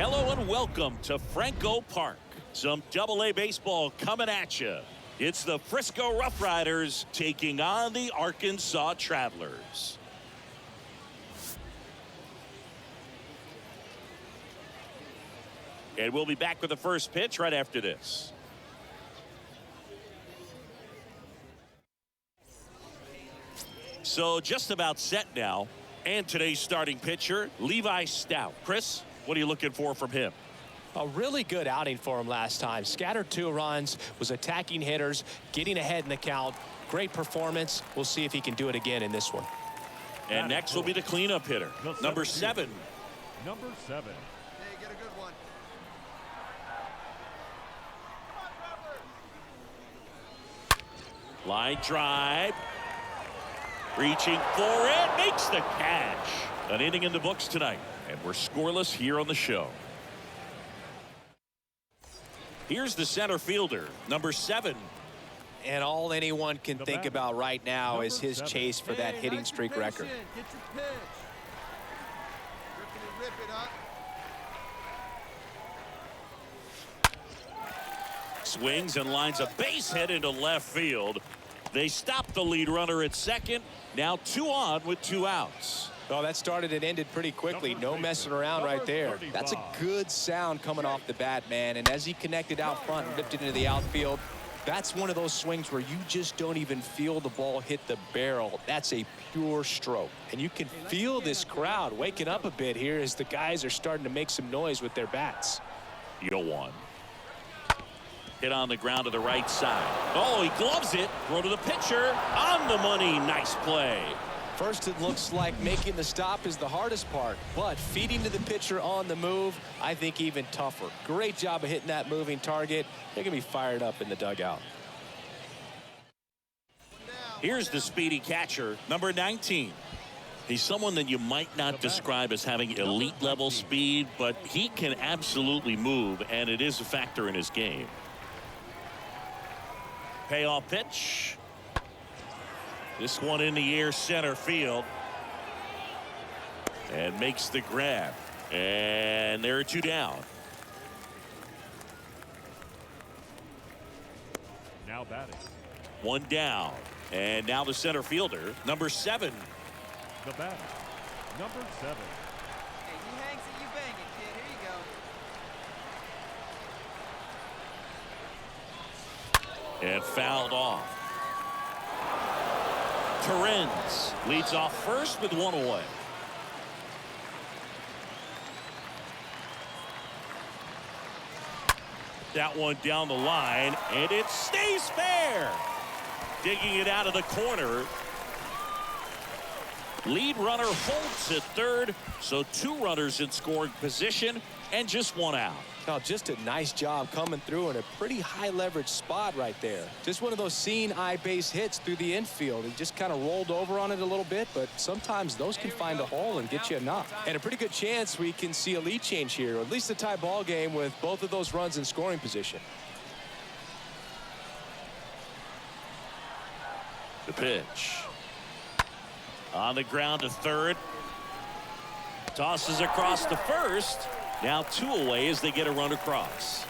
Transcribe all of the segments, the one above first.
Hello and welcome to Franco Park. Some Double-A baseball coming at you. It's the Frisco Rough Riders taking on the Arkansas Travelers. And we'll be back with the first pitch right after this. So just about set now. And today's starting pitcher, Levi Stout. Chris, what are you looking for from him? A really good outing for him last time. Scattered 2 runs, was attacking hitters, getting ahead in the count. Great performance. We'll see if he can do it again in this one. And next will be the cleanup hitter, number 7. Number 7. Hey, get a good one. Line drive. Reaching for it, makes the catch. An inning in the books tonight, and we're scoreless here on the show. Here's the center fielder, number 7. And all anyone can think about right now is his chase for that hitting streak record. Get your pitch. Rip it up. Swings and lines a base hit into left field. They stop the lead runner at second. Now 2 on with 2 outs. Well, that started and ended pretty quickly. No messing around right there. That's a good sound coming off the bat, man. And as he connected out front and ripped it into the outfield, that's one of those swings where you just don't even feel the ball hit the barrel. That's a pure stroke. And you can feel this crowd waking up a bit here as the guys are starting to make some noise with their bats. 0-1. Hit on the ground to the right side. Oh, he gloves it. Throw to the pitcher. On the money. Nice play. First, it looks like making the stop is the hardest part, but feeding to the pitcher on the move, I think even tougher. Great job of hitting that moving target. They're going to be fired up in the dugout. Here's the speedy catcher, number 19. He's someone that you might not describe as having elite level speed, but he can absolutely move, and it is a factor in his game. Payoff pitch. This one in the air center field. And makes the grab. And there are 2 down. Now batting. 1 down. And now the center fielder, number 7. The batter, number 7. Hey, he hangs it, you bang it, kid. Here you go. And fouled off. Torrens leads off first with 1 away. That one down the line, and it stays fair. Digging it out of the corner. Lead runner holds at third, so 2 runners in scoring position and just 1 out. Oh, just a nice job coming through in a pretty high leverage spot right there. Just one of those seeing eye base hits through the infield. He just kind of rolled over on it a little bit, but sometimes those can find a hole and get you a knock. And a pretty good chance we can see a lead change here, or at least a tie ball game with both of those runs in scoring position. The pitch. On the ground to third. Tosses across to first. Now 2 away as they get a run across.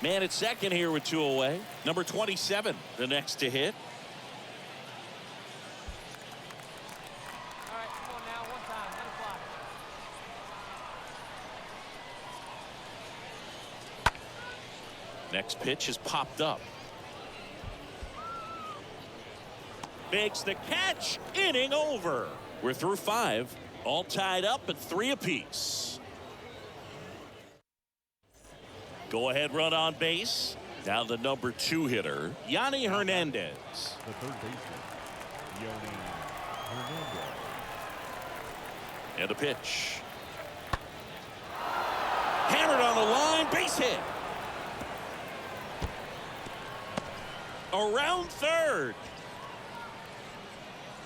Man at second here with 2 away. Number 27, the next to hit. All right, come on now. 1 time. Let it fly. Next pitch is popped up. Makes the catch. Inning over. We're through 5. All tied up at 3 apiece. Go ahead run on base. Now the number 2 hitter, Yanni Hernandez. The third baseman, Yanni Hernandez. And a pitch. Hammered on the line. Base hit. Around third.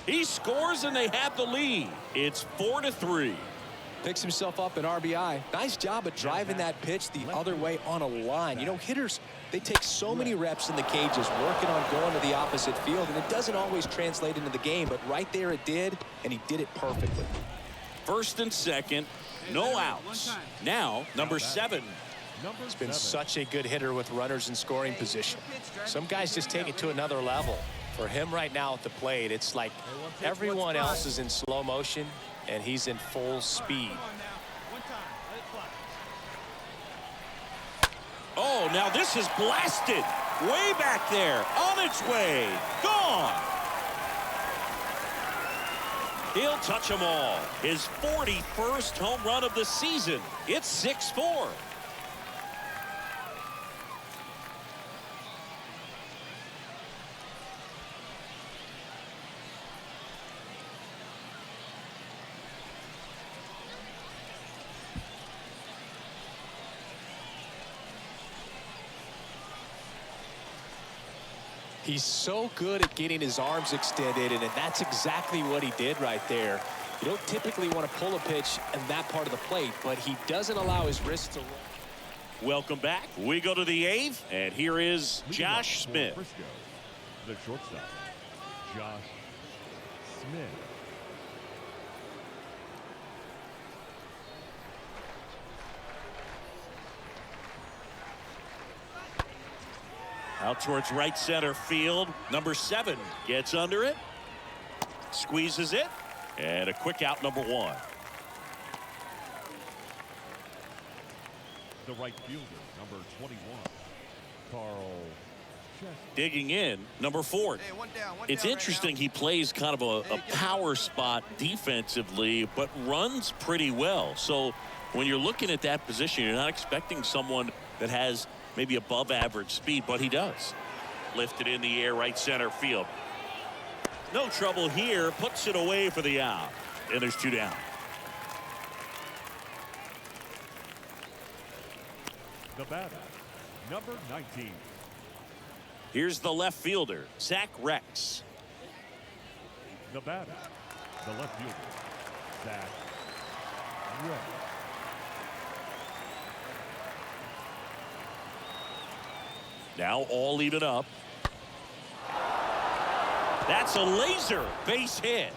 He scores and they have the lead. It's 4-3. Picks himself up an RBI. Nice job of driving that pitch the other way on a line. You know, hitters, they take so many reps in the cages working on going to the opposite field, and it doesn't always translate into the game, but right there it did, and he did it perfectly. First and second, no outs. Now, number 7. He's been such a good hitter with runners in scoring position. Some guys just take it to another level. For him right now at the plate, it's like everyone else is in slow motion, and he's in full speed. Oh, now this is blasted. Way back there. On its way. Gone. He'll touch them all. His 41st home run of the season. It's 6-4. He's so good at getting his arms extended, and that's exactly what he did right there. You don't typically want to pull a pitch in that part of the plate, but he doesn't allow his wrist to roll. Welcome back. We go to the 8th, and here is Josh Smith. Frisco, the shortstop, Josh Smith. Out towards right center field. Number 7 gets under it. Squeezes it. And a quick out, number 1. The right fielder, number 21, Carl Chester. Digging in, number 4. It's interesting he plays kind of a power spot defensively, but runs pretty well. So when you're looking at that position, you're not expecting someone that has maybe above average speed, but he does. Lifted in the air, right center field. No trouble here, puts it away for the out. And there's 2 down. The batter, number 19. Here's the left fielder, Zach Rex. The batter, the left fielder, Zach Rex. Now all even up. That's a laser base hit.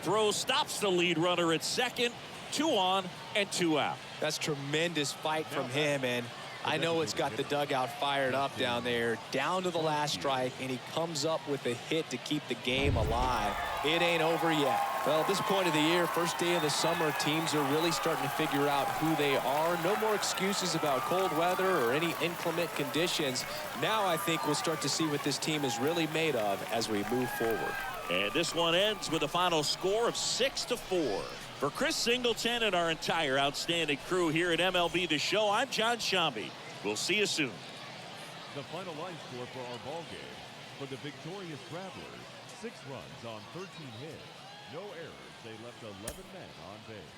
Throw stops the lead runner at second. 2 on and 2 out. That's tremendous fight from him, and I know it's got the dugout fired up down there. Down to the last strike, and he comes up with a hit to keep the game alive. It ain't over yet. Well, at this point of the year, first day of the summer, teams are really starting to figure out who they are. No more excuses about cold weather or any inclement conditions. Now I think we'll start to see what this team is really made of as we move forward. And this one ends with a final score of 6-4. For Chris Singleton and our entire outstanding crew here at MLB The Show, I'm John Shambi. We'll see you soon. The final line score for our ball game. For the victorious Travelers, 6 runs on 13 hits. No errors. They left 11 men on base.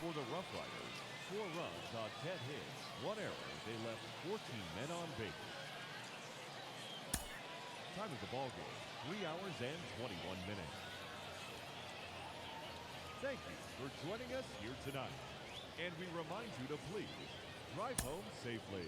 For the Rough Riders, 4 runs on 10 hits. 1 error. They left 14 men on base. Time of the ball game, 3 hours and 21 minutes. Thank you for joining us here tonight. And we remind you to please drive home safely.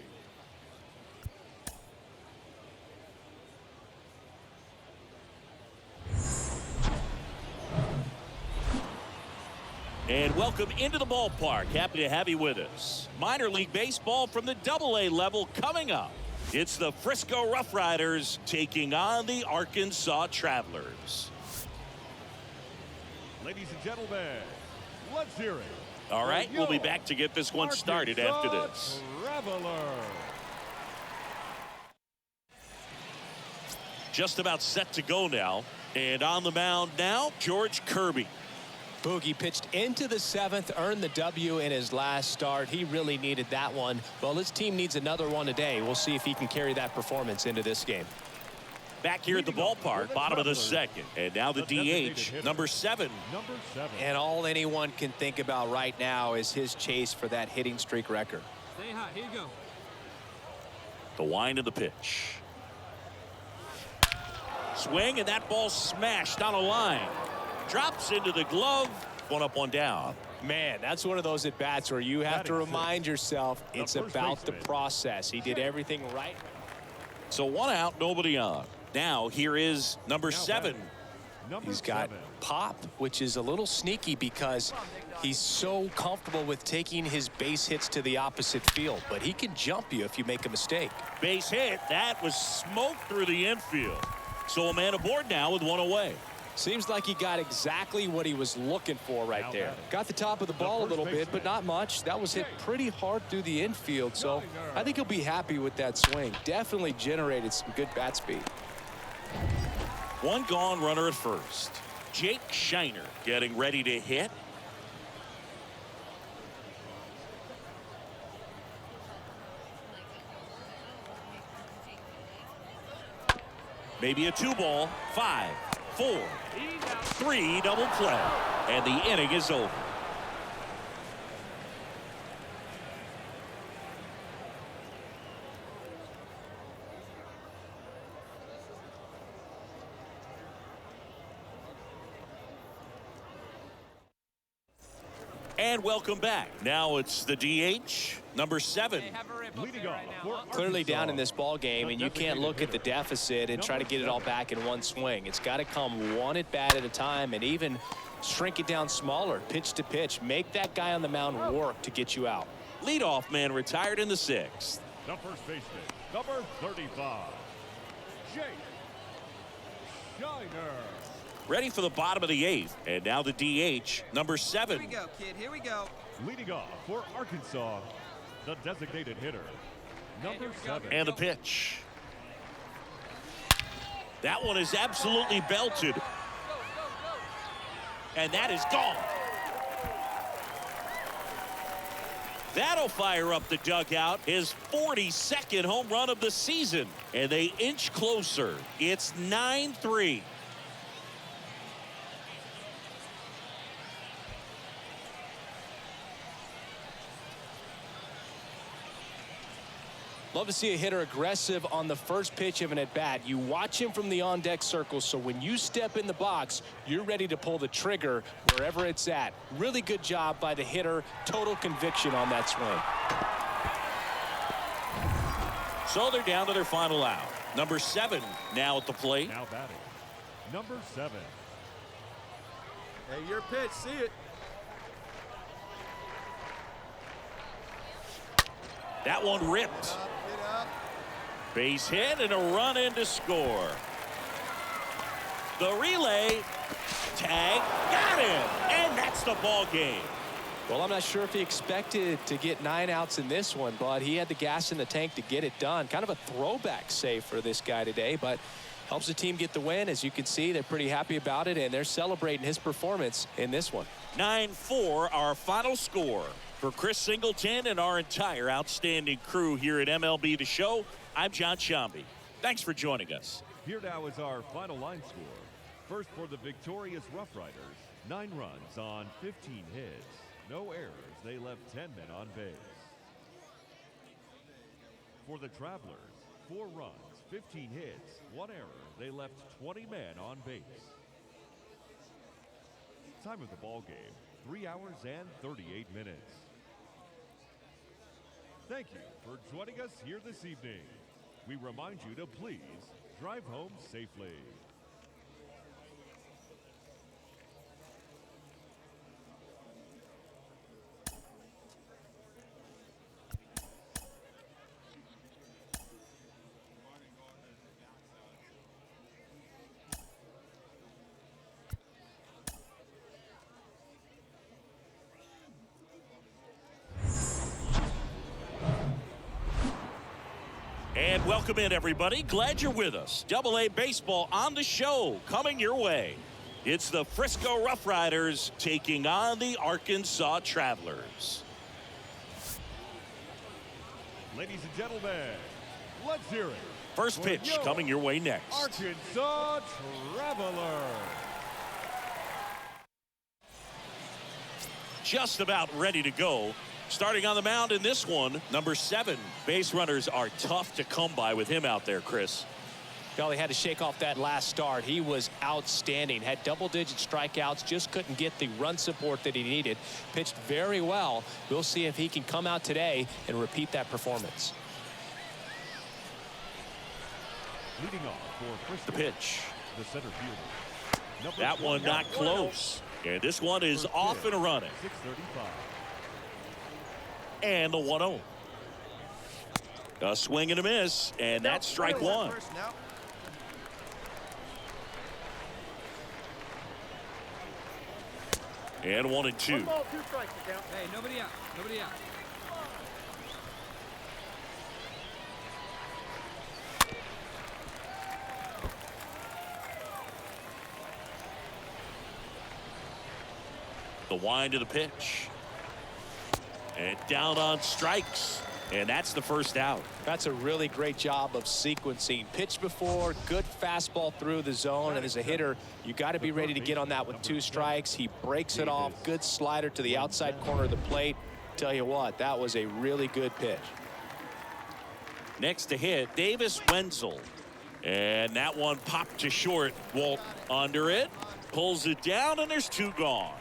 And welcome into the ballpark. Happy to have you with us. Minor league baseball from the AA level coming up. It's the Frisco Rough Riders taking on the Arkansas Travelers. Ladies and gentlemen, let's hear it. All right, we'll be back to get this one started after this. Traveler. Just about set to go now. And on the mound now, George Kirby. Boogie pitched into the 7th, earned the W in his last start. He really needed that one. Well, his team needs another one today. We'll see if he can carry that performance into this game. Back here at the ballpark, bottom of the 2nd. And now the DH, number 7. Number 7. And all anyone can think about right now is his chase for that hitting streak record. Stay hot. Here you go. The wind of the pitch. Swing, and that ball smashed on a line. Drops into the glove. One up, one down. Man, that's one of those at-bats where you have to remind yourself it's about the process. He did everything right. So 1 out, nobody on. Now here is number 7. He's got pop, which is a little sneaky because he's so comfortable with taking his base hits to the opposite field. But he can jump you if you make a mistake. Base hit. That was smoked through the infield. So a man aboard now with 1 away. Seems like he got exactly what he was looking for right there. Got the top of the ball a little bit, but not much. That was hit pretty hard through the infield, so I think he'll be happy with that swing. Definitely generated some good bat speed. 1 gone, runner at first. Jake Shiner getting ready to hit. Maybe a 2-ball. 5, 4, 3, double play. And the inning is over. And welcome back. Now it's the DH, number 7. Leading off for Clearly down in this ball game, and you can't look at the deficit and try to get it all back in one swing. It's got to come one at bat at a time, and even shrink it down smaller, pitch to pitch. Make that guy on the mound work to get you out. Leadoff man retired in the 6th. the first baseman, number 35, Jake Shiner. Ready for the bottom of the 8th. And now the DH, number 7. Here we go, kid. Here we go. Leading off for Arkansas, the designated hitter, number 7. And the pitch. That one is absolutely belted. And that is gone. That'll fire up the dugout. His 42nd home run of the season. And they inch closer. It's 9-3. Love to see a hitter aggressive on the first pitch of an at-bat. You watch him from the on-deck circle, so when you step in the box, you're ready to pull the trigger wherever it's at. Really good job by the hitter. Total conviction on that swing. So they're down to their final out. Number 7 now at the plate. Now batting, number 7. Hey, your pitch. See it. That one ripped. Get up. Base hit and a run in to score. The relay. Tag. Got him. And that's the ball game. Well, I'm not sure if he expected to get 9 outs in this one, but he had the gas in the tank to get it done. Kind of a throwback save for this guy today, but helps the team get the win. As you can see, they're pretty happy about it, and they're celebrating his performance in this one. 9-4, our final score. For Chris Singleton and our entire outstanding crew here at MLB The Show, I'm John Shambi. Thanks for joining us. Here now is our final line score. First for the victorious Rough Riders, 9 runs on 15 hits. No errors. They left 10 men on base. For the Travelers, 4 runs, 15 hits, 1 error. They left 20 men on base. Time of the ball game, 3 hours and 38 minutes. Thank you for joining us here this evening. We remind you to please drive home safely. And welcome in, everybody. Glad you're with us. AA Baseball on the show coming your way. It's the Frisco Rough Riders taking on the Arkansas Travelers. Ladies and gentlemen, let's hear it. First pitch coming your way next. Arkansas Travelers. Just about ready to go. Starting on the mound in this one, number 7. Base runners are tough to come by with him out there, Chris. Well, he had to shake off that last start. He was outstanding. Had double-digit strikeouts. Just couldn't get the run support that he needed. Pitched very well. We'll see if he can come out today and repeat that performance. Leading off for Frisco, The pitch. the center fielder. That one not close. And this one is off and running. 635. And the 1-0. A swing and a miss, and that's strike one. And 1-2. 1 ball, 2 strikes, count. Hey, nobody out. Nobody out. The wind of the pitch. And down on strikes. And that's the first out. That's a really great job of sequencing. Pitch before, good fastball through the zone, and as a hitter, you got to be ready to get on that with 2 strikes. He breaks it off. Good slider to the outside corner of the plate. Tell you what, that was a really good pitch. Next to hit, Davis Wenzel. And that one popped to short. Walt under it. Pulls it down, and there's 2 gone.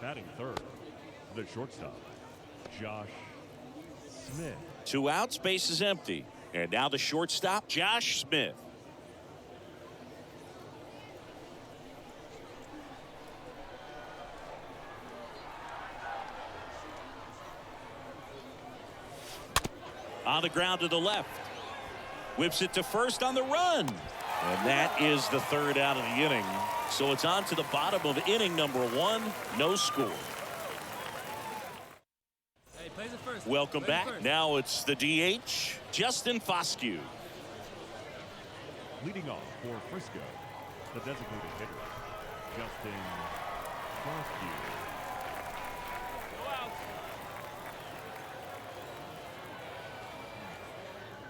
Batting third, the shortstop, Josh Smith. 2 outs, base is empty. And now the shortstop, Josh Smith. On the ground to the left. Whips it to first on the run. And that is the 3rd out of the inning. So it's on to the bottom of inning number 1. No score. Hey, plays it first. Welcome Plays it back. first. Now it's the DH, Justin Foscue. Leading off for Frisco, the designated hitter, Justin Foscue.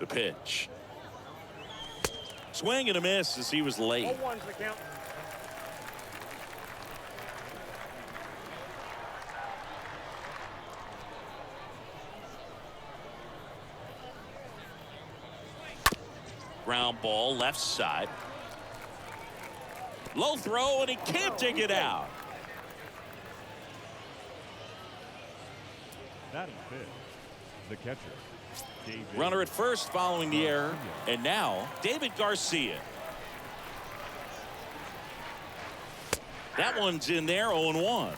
The pitch. Swing and a miss as he was late. 0-1's the count. Ground ball left side. Low throw and he can't dig it out. Batting fifth, the catcher, David. Runner at first following the error. And now David Garcia. That one's in there, 0-1.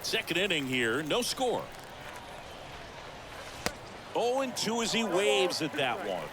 Second inning here, no score. 0-2 as he waves at that one.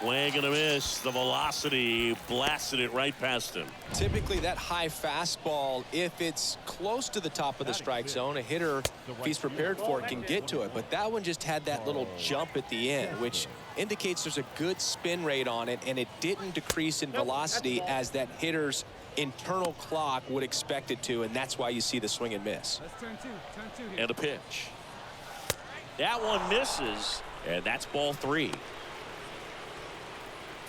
Swing and a miss. The velocity blasted it right past him. Typically that high fastball, if it's close to the top of the strike zone, a hitter, if he's prepared for it, can get to it. But that one just had that little jump at the end, which indicates there's a good spin rate on it, and it didn't decrease in velocity as that hitter's internal clock would expect it to, and that's why you see the swing and miss. Let's turn 2. Turn 2 here. And a pitch. That one misses, and that's ball 3.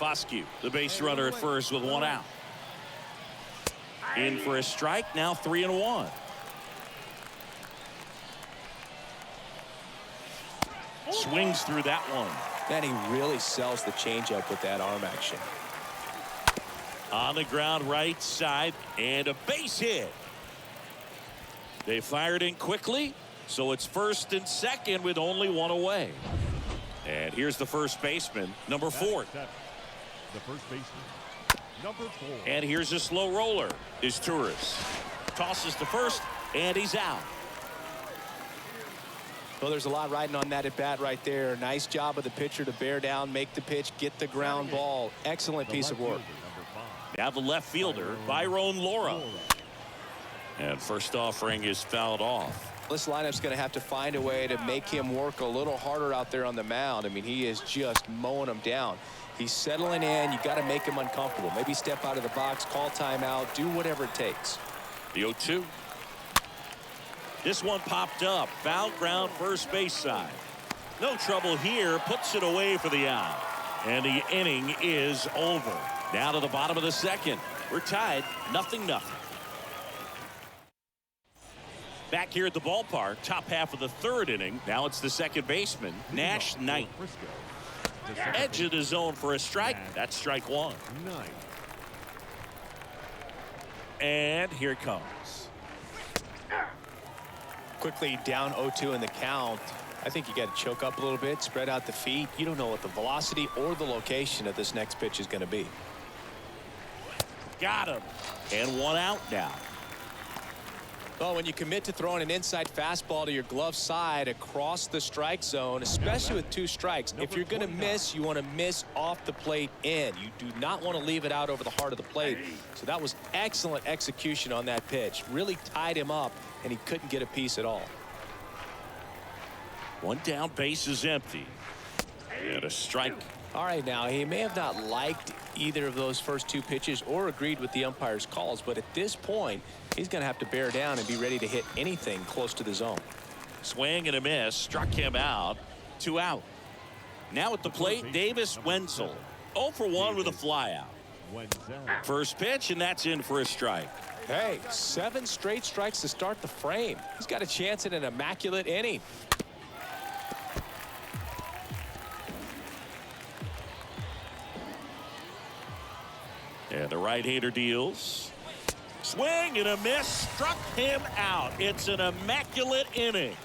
Foscue, the base runner at first with 1 out. In for a strike, now 3-1. Swings through that one. Man, he really sells the changeup with that arm action. On the ground right side, and a base hit. They fired in quickly, so it's first and second with only 1 away. And here's the first baseman, number 4. The first baseman, number 4. And here's a slow roller, is Torres. Tosses to first, and he's out. Well, there's a lot riding on that at bat right there. Nice job of the pitcher to bear down, make the pitch, get the ground ball. Excellent piece of work. Now the left fielder, Byron Laura. And first offering is fouled off. This lineup's going to have to find a way to make him work a little harder out there on the mound. I mean, he is just mowing them down. He's settling in. You got to make him uncomfortable. Maybe step out of the box, call timeout, do whatever it takes. The 0-2. This one popped up. Foul ground first base side. No trouble here. Puts it away for the out. And the inning is over. Down to the bottom of the second. We're tied 0-0. Back here at the ballpark, top half of the third inning. Now it's the second baseman, Nash Knight. Edge of the zone for a strike. That's strike one. And here it comes. Quickly down 0-2 in the count. I think you got to choke up a little bit, spread out the feet. You don't know what the velocity or the location of this next pitch is going to be. Got him. And one out now. Well, when you commit to throwing an inside fastball to your glove side across the strike zone, especially with 2 strikes, if you're going to miss, you want to miss off the plate in. You do not want to leave it out over the heart of the plate. So that was excellent execution on that pitch. Really tied him up, and he couldn't get a piece at all. One down, base is empty. And a strike. All right, now he may have not liked either of those first 2 pitches or agreed with the umpire's calls, but at this point, he's going to have to bear down and be ready to hit anything close to the zone. Swing and a miss, struck him out. 2 out. Now at the plate, Davis Wenzel. 0 for 1 with a flyout. First pitch, and that's in for a strike. Hey, 7 straight strikes to start the frame. He's got a chance at an immaculate inning. And the right-hander deals. Swing and a miss, struck him out. It's an immaculate inning.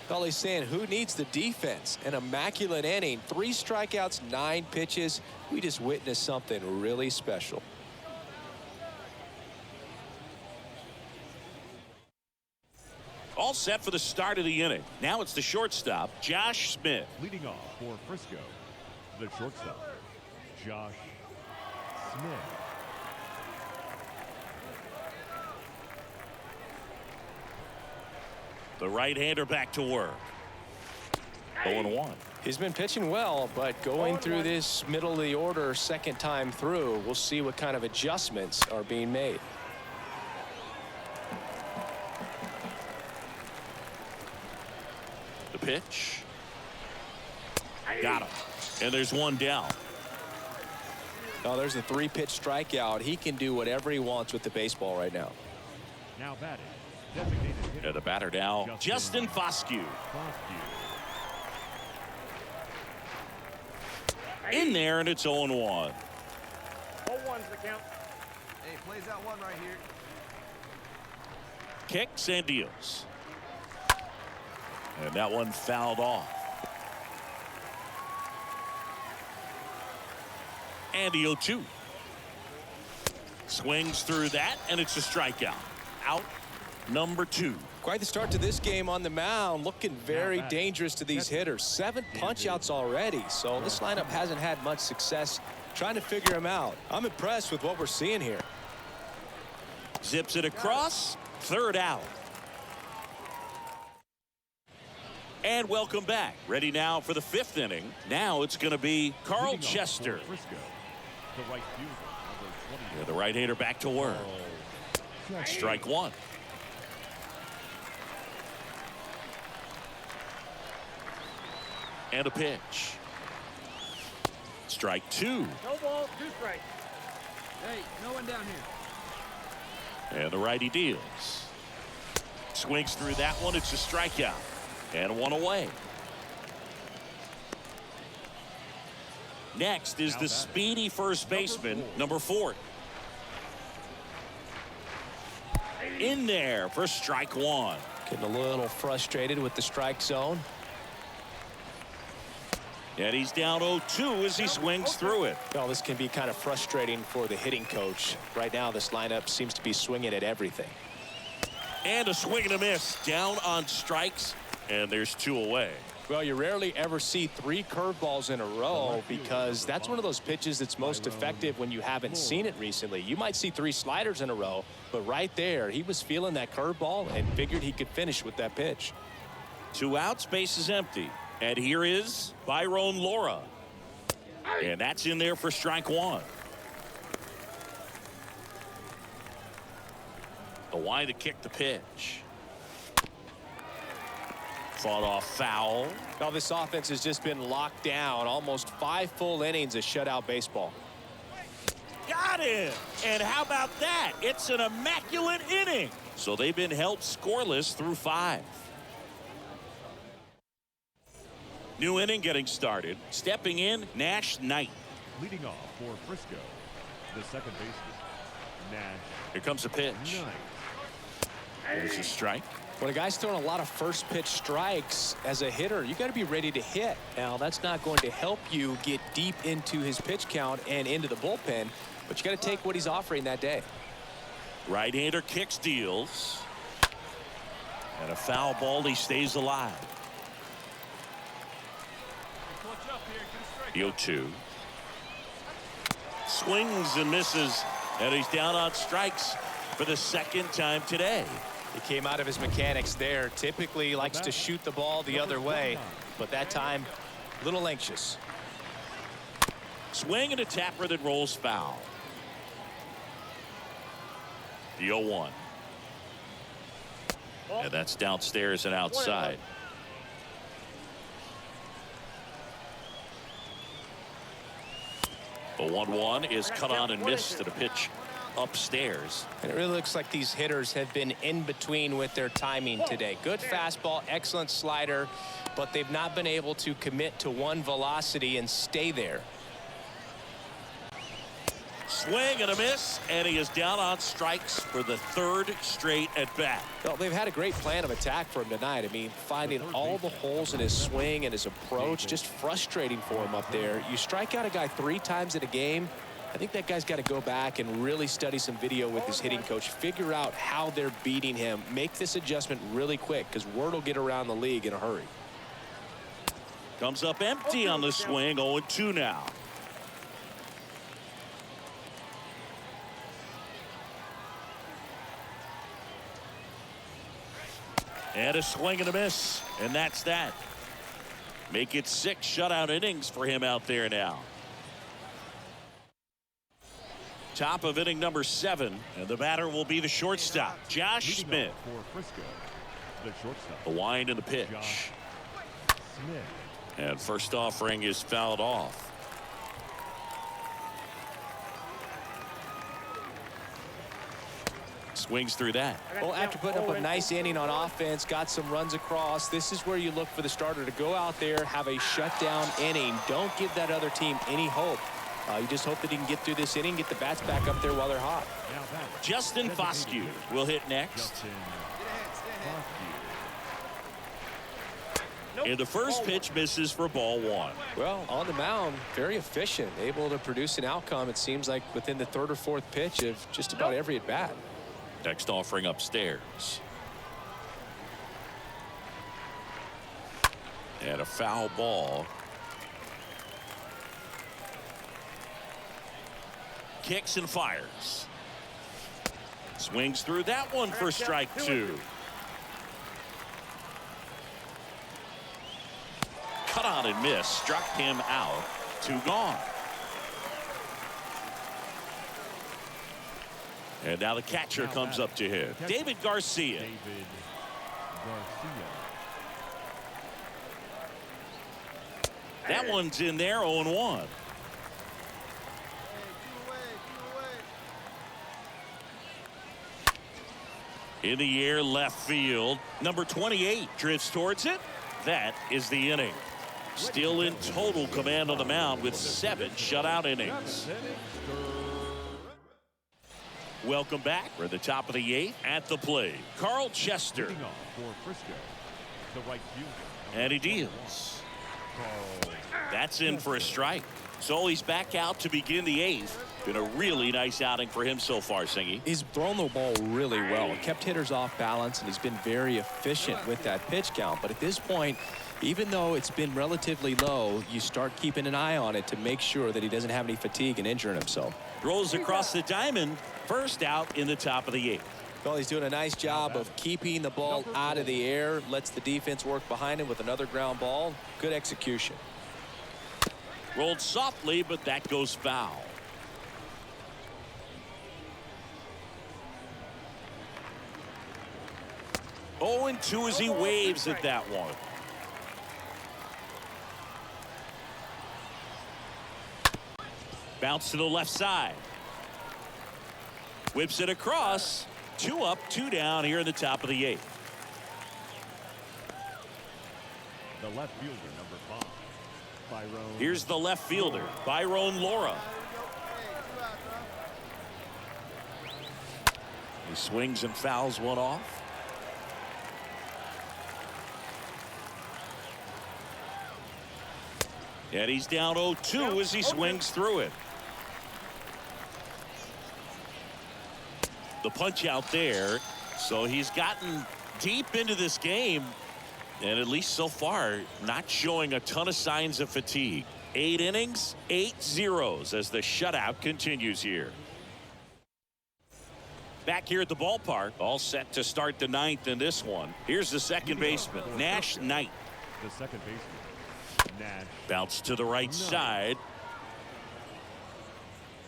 Well, he's saying, who needs the defense? An immaculate inning. 3 strikeouts, 9 pitches. We just witnessed something really special. All set for the start of the inning. Now it's the shortstop, Josh Smith. Leading off for Frisco, the shortstop, Josh Smith. The right-hander back to work. 0-1. He's been pitching well, but going through this middle of the order second time through, we'll see what kind of adjustments are being made. The pitch. Got him. And there's one down. Oh, there's a 3-pitch strikeout. He can do whatever he wants with the baseball right now. Now batting, designated hitter. And the batter now, Justin Foscue. In there, and it's 0-1. 0-1's the count. Hey, plays out 1 right here. Kicks and deals. And that one fouled off. And the 0-2. Swings through that, and it's a strikeout. Out number 2. Quite the start to this game on the mound. Looking very dangerous to these hitters. 7 punch-outs already. So this lineup hasn't had much success trying to figure him out. I'm impressed with what we're seeing here. Zips it across. 3rd out. And welcome back. Ready now for the 5th inning. Now it's going to be Carl Chester. Frisco, the right fielder, number 20. Yeah, the right-hander back to work. Strike 1. And a pitch. Strike 2. No ball, 2 strikes. Hey, no one down here. And the righty deals. Swings through that one. It's a strikeout. And 1 away. Next is the speedy first baseman, number 4. In there for strike 1. Getting a little frustrated with the strike zone. And he's down 0-2 as he swings through it. Well, this can be kind of frustrating for the hitting coach. Right now, this lineup seems to be swinging at everything. And a swing and a miss. Down on strikes. And there's 2 away. Well, you rarely ever see 3 curveballs in a row because that's one of those pitches that's most effective when you haven't seen it recently. You might see 3 sliders in a row, but right there, he was feeling that curveball and figured he could finish with that pitch. 2 outs, base is empty. And here is Byron Laura. And that's in there for strike 1. The wide to kick the pitch. Fought off foul. Now this offense has just been locked down. Almost 5 full innings of shutout baseball. Got him. And how about that? It's an immaculate inning. So they've been held scoreless through 5. New inning getting started. Stepping in, Nash Knight. Leading off for Frisco, the second baseman, Nash. Here comes a pitch. There's a strike. When a guy's throwing a lot of first pitch strikes as a hitter, you got to be ready to hit. Now, that's not going to help you get deep into his pitch count and into the bullpen, but you got to take what he's offering that day. Right-hander kicks, deals. And a foul ball. He stays alive. The 0-2. Swings and misses, and he's down on strikes for the second time today. He came out of his mechanics there. Typically likes to shoot the ball the other way, but that time a little anxious. Swing and a tapper that rolls foul. The 0-1. And that's downstairs and outside. The 1-1 is cut on and missed to the pitch upstairs. And it really looks like these hitters have been in between with their timing today. Good fastball, excellent slider, but they've not been able to commit to one velocity and stay there. Swing and a miss, and he is down on strikes for the 3rd straight at bat. Well, they've had a great plan of attack for him tonight. I mean, finding all the holes in his swing and his approach, just frustrating for him up there. You strike out a guy 3 times in a game, I think that guy's got to go back and really study some video with his hitting coach, figure out how they're beating him, make this adjustment really quick, because word will get around the league in a hurry. Comes up empty on the swing. 0-2 now. And a swing and a miss, and that's that. Make it 6 shutout innings for him out there now. Top of inning number 7, and the batter will be the shortstop, Josh Smith. For Frisco, the shortstop. The wind and the pitch. Smith. And first offering is fouled off. Swings through that. Well, after putting up a nice inning on offense, got some runs across, this is where you look for the starter to go out there, have a shutdown inning. Don't give that other team any hope. You just hope that he can get through this inning, get the bats back up there while they're hot. Justin Foscue will hit next. And the first pitch misses for ball 1. Well, on the mound, very efficient, able to produce an outcome, it seems like, within the 3rd or 4th pitch of just about every at bat. Next offering upstairs. And a foul ball. Kicks and fires. Swings through that one for strike 2. Cut on and miss. Struck him out. 2 gone. And now the catcher comes up to him. David Garcia. David Garcia. That one's in there, 0-1. In the air, left field. Number 28 drifts towards it. That is the inning. Still in total command on the mound with 7 shutout innings. Welcome back. We're at the top of the 8th. At the plate, Carl Chester. Leading off for Frisco, the right fielder. And he deals. Carl. That's in for a strike. So he's back out to begin the 8th. Been a really nice outing for him so far, Singy. He's thrown the ball really well, kept hitters off balance, and he's been very efficient with that pitch count. But at this point, even though it's been relatively low, you start keeping an eye on it to make sure that he doesn't have any fatigue and injuring himself. Rolls across the diamond. First out in the top of the 8th. Well, he's doing a nice job of keeping the ball out of the air, lets the defense work behind him with another ground ball. Good execution. Rolled softly, but that goes foul. Oh, and 2 as he waves at that one. Bounce to the left side. Whips it across. 2 up, 2 down here in the top of the 8th. The left fielder, number 5, Byron. Here's the left fielder, Byron Laura. He swings and fouls one off. And he's down 0-2 as he swings through it. The punch out there. So he's gotten deep into this game, and at least so far not showing a ton of signs of fatigue. 8 innings, 8 zeros as the shutout continues here. Back here at the ballpark, all set to start the 9th in this one. Here's the second baseman, Nash Knight. The second baseman, Nash. Bounce to the right side,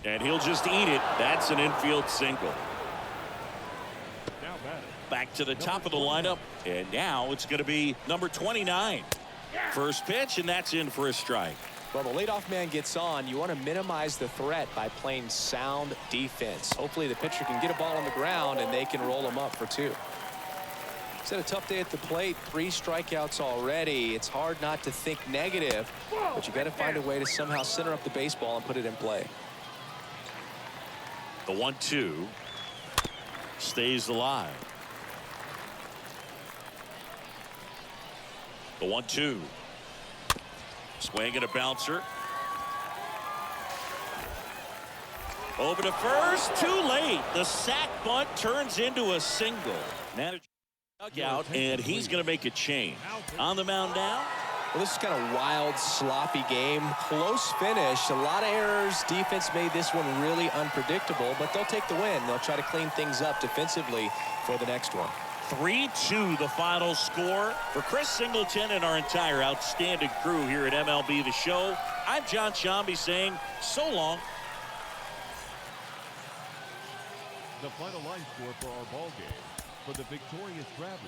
and he'll just eat it. That's an infield single. Now batting. Back to the top of the lineup, and now it's going to be number 29. First pitch, and that's in for a strike. Well, the leadoff man gets on. You want to minimize the threat by playing sound defense. Hopefully the pitcher can get a ball on the ground and they can roll him up for 2. He's had a tough day at the plate. 3 strikeouts already. It's hard not to think negative, but you got to find a way to somehow center up the baseball and put it in play. The 1-2 stays alive. The 1-2. Swing and a bouncer. Over to first, too late. The sac bunt turns into a single. Manager dugout, and he's going to make a change. On the mound now. Well, this is kind of wild, sloppy game. Close finish. A lot of errors. Defense made this one really unpredictable, but they'll take the win. They'll try to clean things up defensively for the next one. 3-2 the final score. For Chris Singleton and our entire outstanding crew here at MLB The Show, I'm John Shambi saying so long. The final line score for our ball game. For the victorious Travelers,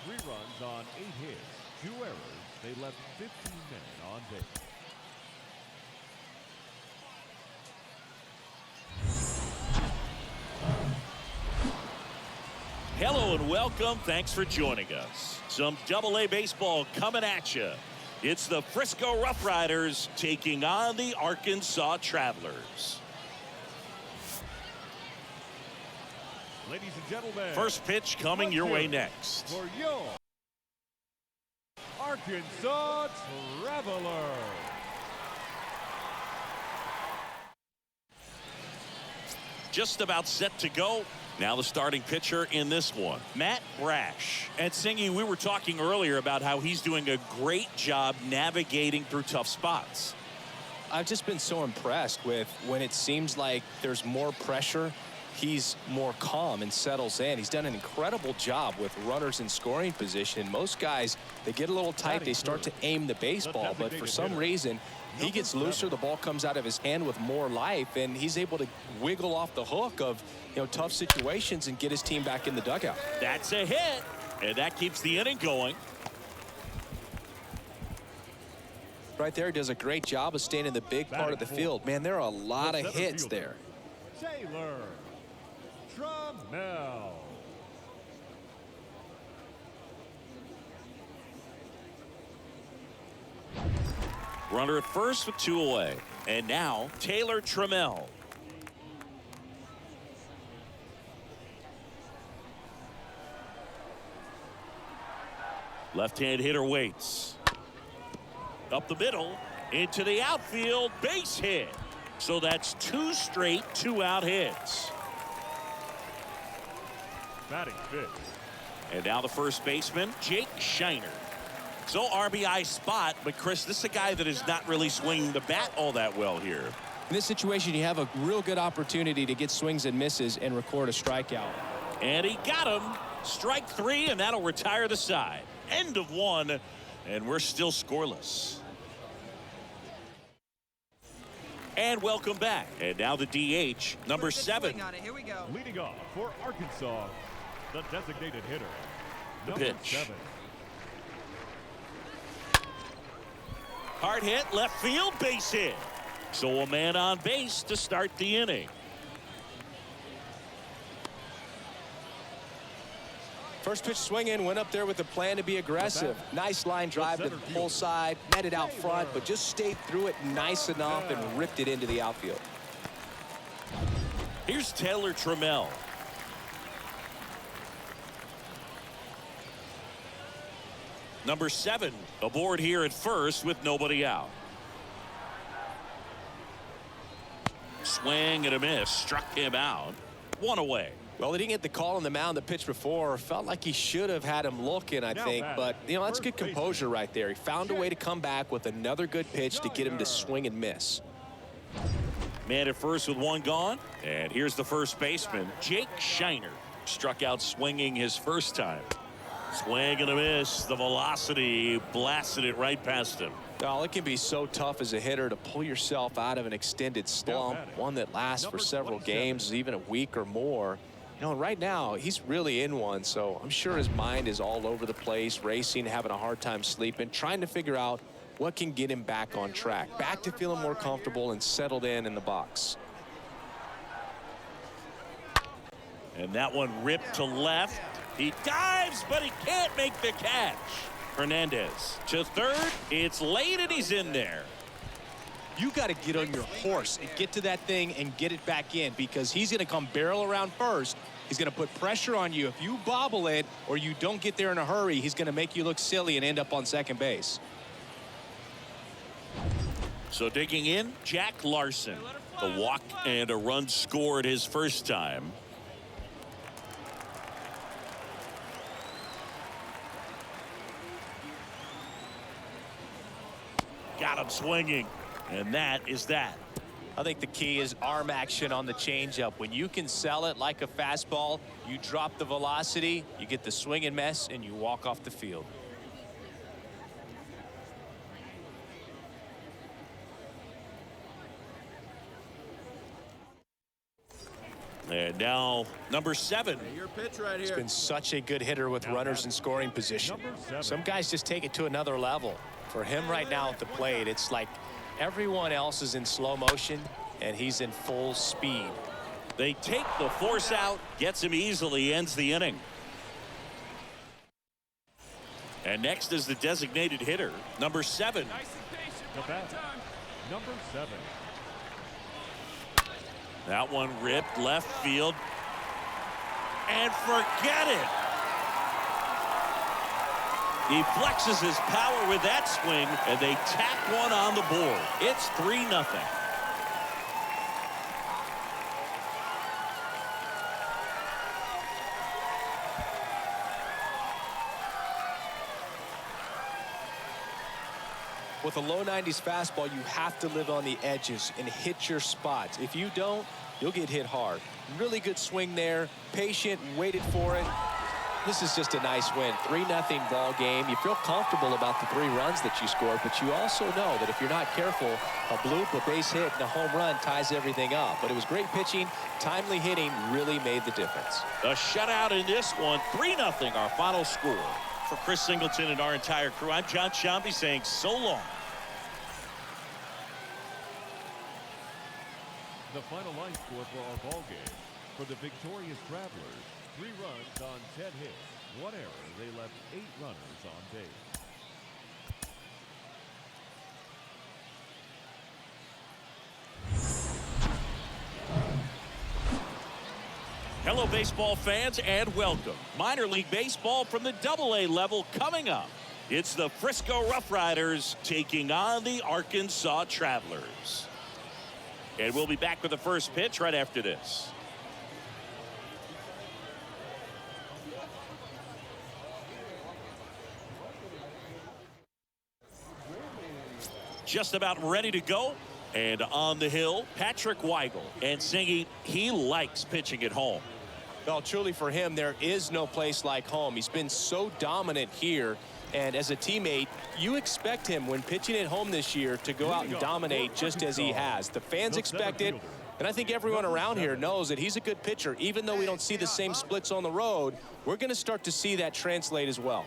3 runs on 8 hits, 2 errors. They left 15 men on base. Hello and welcome. Thanks for joining us. Some AA baseball coming at you. It's the Frisco Rough Riders taking on the Arkansas Travelers. Ladies and gentlemen, First pitch coming your way next. For your Arkansas Travelers. Just about set to go. Now the starting pitcher in this one, Matt Brash. And Singy, we were talking earlier about how he's doing a great job navigating through tough spots. I've just been so impressed with when it seems like there's more pressure, he's more calm and settles in. He's done an incredible job with runners in scoring position. Most guys, they get a little tight, they start to aim the baseball, but for some reason, he gets looser, the ball comes out of his hand with more life, and he's able to wiggle off the hook of, tough situations and get his team back in the dugout. That's a hit, and that keeps the inning going. Right there, he does a great job of staying in the big part of the field. Man, there are a lot of hits there. Taylor Trammell. Runner at first with 2 away. And now Taylor Trammell. Left-hand hitter waits. Up the middle, into the outfield, base hit. So that's 2 straight 2-out hits. Batting fifth. And now the first baseman, Jake Shiner. So RBI spot, but Chris, this is a guy that is not really swinging the bat all that well here. In this situation, you have a real good opportunity to get swings and misses and record a strikeout. And he got him. Strike 3, and that'll retire the side. End of 1, and we're still scoreless. And welcome back. And now the DH, number 7. Here we go. Leading off for Arkansas, the designated hitter, The number pitch. 7. Hard hit, left field, base hit. So a man on base to start the inning. First pitch swinging, went up there with a plan to be aggressive. Nice line drive to the pull side, met it out front, but just stayed through it nice enough and ripped it into the outfield. Here's Taylor Trammell. Number 7 aboard here at first with nobody out. Swing and a miss, struck him out. 1 away. Well, he didn't get the call on the mound the pitch before. Felt like he should have had him looking, I think. But, you know, that's good composure right there. He found a way to come back with another good pitch to get him to swing and miss. Man at first with 1 gone. And here's the first baseman, Jake Shiner. Struck out swinging his first time. Swing and a miss. The velocity blasted it right past him. Well, it can be so tough as a hitter to pull yourself out of an extended slump, one that lasts for several games, even a week or more. You know, right now, he's really in one, so I'm sure his mind is all over the place, racing, having a hard time sleeping, trying to figure out what can get him back on track, back to feeling more comfortable and settled in the box. And that one ripped to left. He dives, but he can't make the catch. Hernandez to third. It's late, and he's in there. You got to get on your horse and get to that thing and get it back in, because he's going to come barrel around first. He's going to put pressure on you. If you bobble it or you don't get there in a hurry, he's going to make you look silly and end up on second base. So digging in, Jack Larson. A walk and a run scored his first time. Got him swinging, and that is that. I think the key is arm action on the changeup. When you can sell it like a fastball, you drop the velocity, you get the swing and miss, and you walk off the field. And now number 7. Hey, your pitch right He's here. been such a good hitter with runners in scoring position. Some guys just take it to another level. For him right now at the plate, it's like everyone else is in slow motion and he's in full speed. They take the force out, gets him easily, ends the inning. And next is the designated hitter, number 7. The batter, number 7. That one ripped left field. And forget it. He flexes his power with that swing, and they tack one on the board. It's 3-0. With a low 90s fastball, you have to live on the edges and hit your spots. If you don't, you'll get hit hard. Really good swing there. Patient, waited for it. This is just a nice win. 3-0 ball game. You feel comfortable about the 3 runs that you scored, but you also know that if you're not careful, a bloop, a base hit, and a home run ties everything up. But it was great pitching. Timely hitting really made the difference. A shutout in this one. 3-0 our final score. For Chris Singleton and our entire crew, I'm John Shambi saying so long. The final line score for our ball game. For the victorious Travelers, 3 runs on 10 hits, 1 error. They left 8 runners on base. Hello, baseball fans, and welcome. Minor League Baseball from the AA level coming up. It's the Frisco Rough Riders taking on the Arkansas Travelers. And we'll be back with the first pitch right after this. Just about ready to go. And on the hill, Patrick Weigel. And singing, he likes pitching at home. Well, truly for him, there is no place like home. He's been so dominant here. And as a teammate, you expect him when pitching at home this year to go out and dominate just as he has. The fans expect it. And I think everyone around here knows that he's a good pitcher. Even though we don't see the same splits on the road, we're going to start to see that translate as well.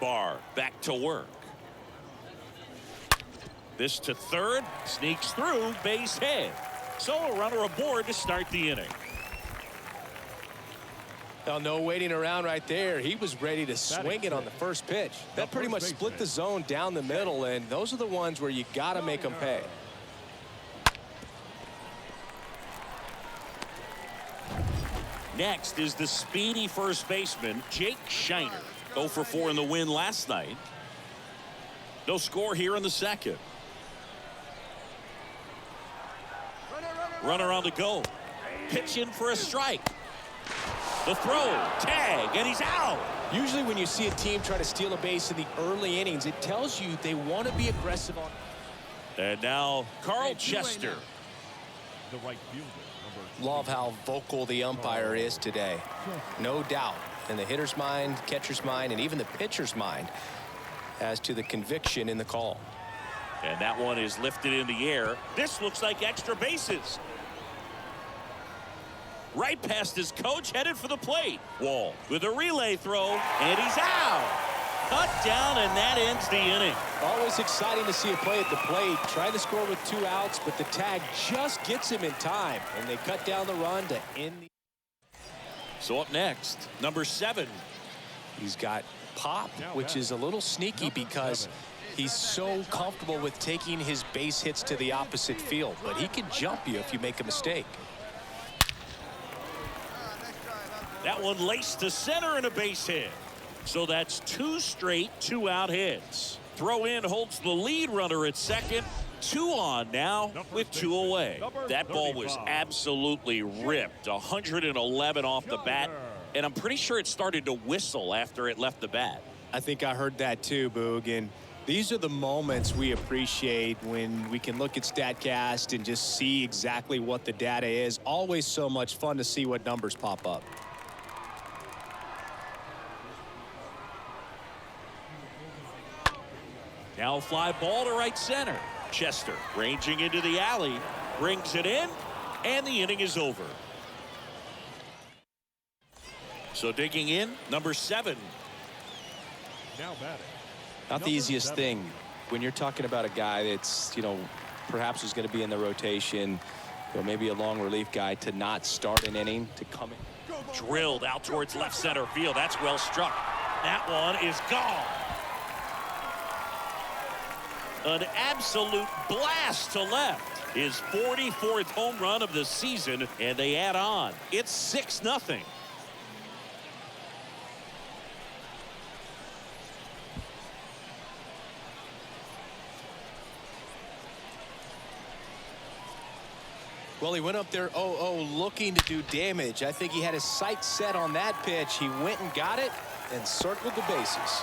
Barr back to work. This to third, sneaks through, base hit. So a runner aboard to start the inning. Well, no waiting around right there. He was ready to swing it on the first pitch. That pretty much split the zone down the middle, and those are the ones where you got to make them pay. Next is the speedy first baseman, Jake Shiner. 0 for 4 in the win last night. No score here in the second. Runner on the go. Pitch in for a strike. The throw, tag, and he's out. Usually when you see a team try to steal a base in the early innings, it tells you they want to be aggressive on. And now Carl Chester. The right fielder, Love how vocal the umpire is today. No doubt in the hitter's mind, catcher's mind, and even the pitcher's mind as to the conviction in the call. And that one is lifted in the air. This looks like extra bases. Right past his coach, headed for the plate. Wall with a relay throw, and he's out. Cut down, and that ends the inning. Always exciting to see a play at the plate. Trying to score with 2 outs, but the tag just gets him in time, and they cut down the run to end the. So up next, number 7. He's got pop, which is a little sneaky because he's so comfortable with taking his base hits to the opposite field, but he can jump you if you make a mistake. That one laced to center and a base hit. So that's 2 straight 2-out hits. Throw in holds the lead runner at second. 2 on now with 2 away. That ball was absolutely ripped. 111 off the bat. And I'm pretty sure it started to whistle after it left the bat. I think I heard that too, Boog. And these are the moments we appreciate when we can look at StatCast and just see exactly what the data is. Always so much fun to see what numbers pop up. Now a fly ball to right center. Chester ranging into the alley, brings it in, and the inning is over. So digging in, number 7. now batting. Not the easiest thing when you're talking about a guy that's, perhaps is going to be in the rotation, maybe a long relief guy, to not start an inning, to come in. Drilled out towards left center field. That's well struck. That one is gone. An absolute blast to left. His 44th home run of the season, and they add on. It's 6-0. Well, he went up there 0-0 looking to do damage. I think he had his sights set on that pitch. He went and got it and circled the bases.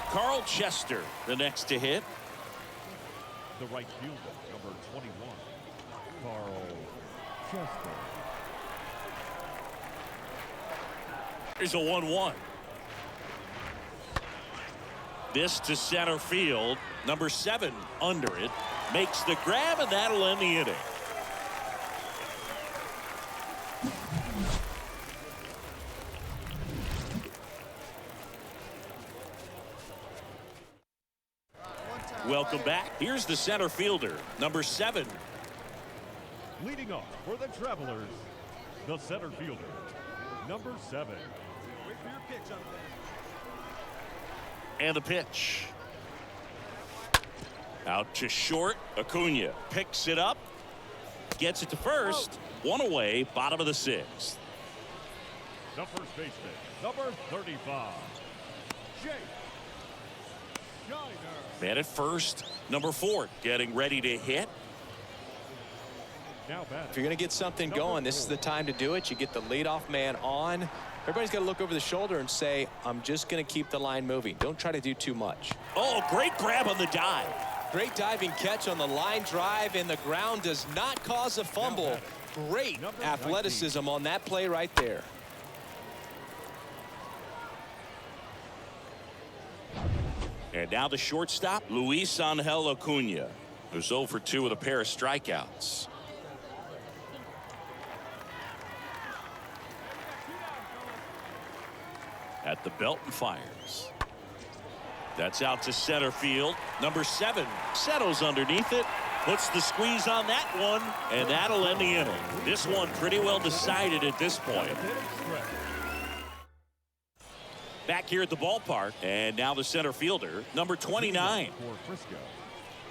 Carl Chester, the next to hit. The right fielder, number 21, Carl Chester. Here's a 1-1. This to center field. Number 7 under it. Makes the grab, and that'll end the inning. Welcome back. Here's the center fielder, number 7. Leading off for the Travelers, the center fielder, number 7. Wait for your pitch, And the pitch. Out to short. Acuna picks it up. Gets it to first. 1 away. Bottom of the 6th. The first baseman, number 35, Jake Shiner. Man at first. Number 4 getting ready to hit. Now batting. If you're going to get something going, this is the time to do it. You get the leadoff man on. Everybody's got to look over the shoulder and say, I'm just going to keep the line moving. Don't try to do too much. Oh, great grab on the dive. Great diving catch on the line drive, and the ground does not cause a fumble. Great athleticism on that play right there. And now the shortstop, Luis Angel Acuna, who's 0 for 2 with a pair of strikeouts. At the belt and fires. That's out to center field. Number 7 settles underneath it puts the squeeze on that one, and that'll end the inning. This one pretty well decided at this point. Back here at the ballpark, and now the center fielder, number 29. For Frisco,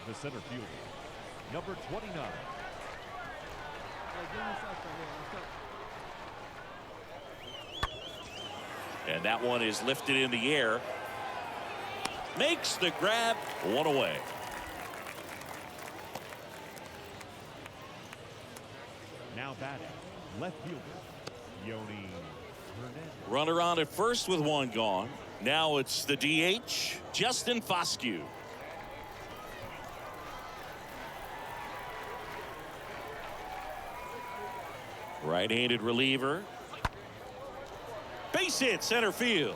the center fielder, number 29. And that one is lifted in the air. Makes the grab, one away. Now batting, left fielder, Yoni Hernandez. Runner on at first with one gone. Now it's the DH, Justin Foscue. Right-handed reliever. Base hit, center field.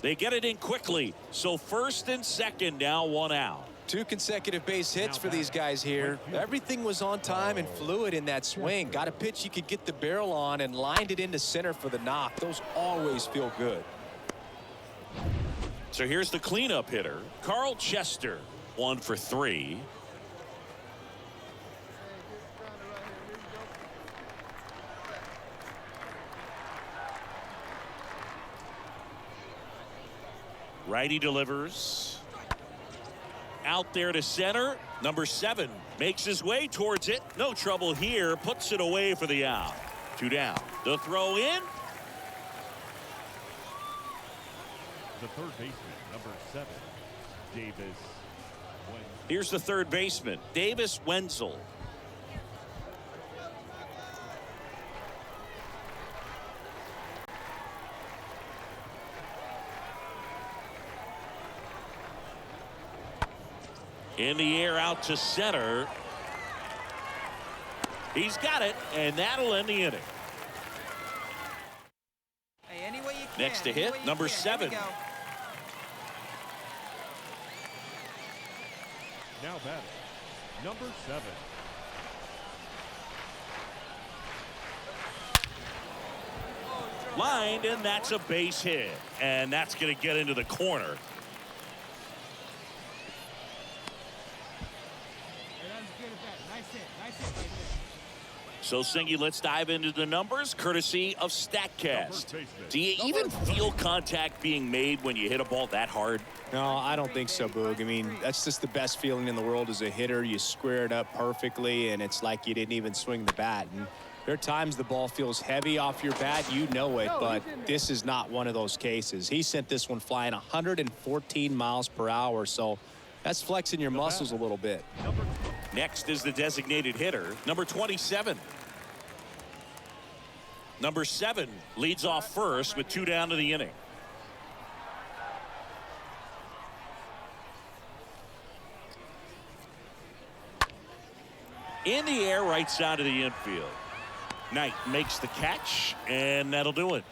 They get it in quickly. So first and second, now one out. 2 consecutive base hits for these guys here. Everything was on time and fluid in that swing. Got a pitch you could get the barrel on and lined it into center for the knock. Those always feel good. So here's the cleanup hitter, Carl Chester, 1 for 3. Righty delivers. Out there to center. Number 7 makes his way towards it. No trouble here. Puts it away for the out. 2 down. The throw in. The third baseman, number 7, Davis Wenzel. Here's the third baseman, Davis Wenzel. In the air out to center. He's got it, and that'll end the inning. Hey, any way you can. Next to hit, number 7. Now batting, number 7. Lined, and that's a base hit. And that's going to get into the corner. So, Singy, let's dive into the numbers, courtesy of StatCast. Do you even feel contact being made when you hit a ball that hard? No, I don't think so, Boog. I mean, that's just the best feeling in the world as a hitter. You square it up perfectly, and it's like you didn't even swing the bat. And there are times the ball feels heavy off your bat. You know it, but this is not one of those cases. He sent this one flying 114 miles per hour, so that's flexing your muscles a little bit. Next is the designated hitter, number 27. Number 7 leads off first with 2 down to the inning. In the air, right side of the infield. Knight makes the catch, and that'll do it.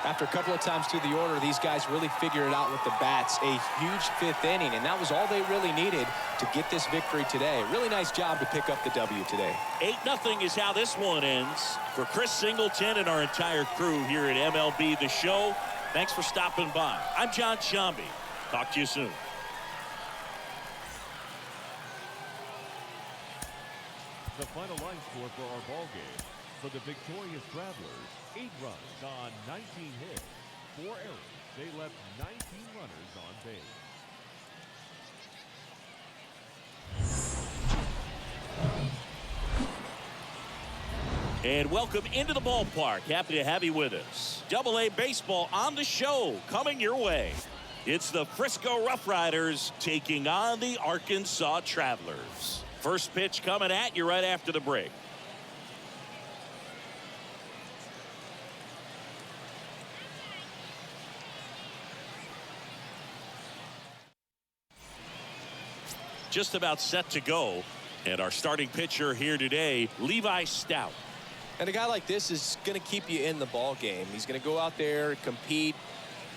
After a couple of times through the order, these guys really figured it out with the bats. A huge 5th inning, and that was all they really needed to get this victory today. Really nice job to pick up the W today. 8-0 is how this one ends. For Chris Singleton and our entire crew here at MLB The Show, thanks for stopping by. I'm John Shambi. Talk to you soon. The final line score for our ball game. For the victorious Travelers, 8 runs on 19 hits, 4 errors. They left 19 runners on base. And welcome into the ballpark. Happy to have you with us. Double-A baseball on the show coming your way. It's the Frisco Rough Riders taking on the Arkansas Travelers. First pitch coming at you right after the break. Just about set to go. And our starting pitcher here today, Levi Stout. And a guy like this is going to keep you in the ball game. He's going to go out there, compete.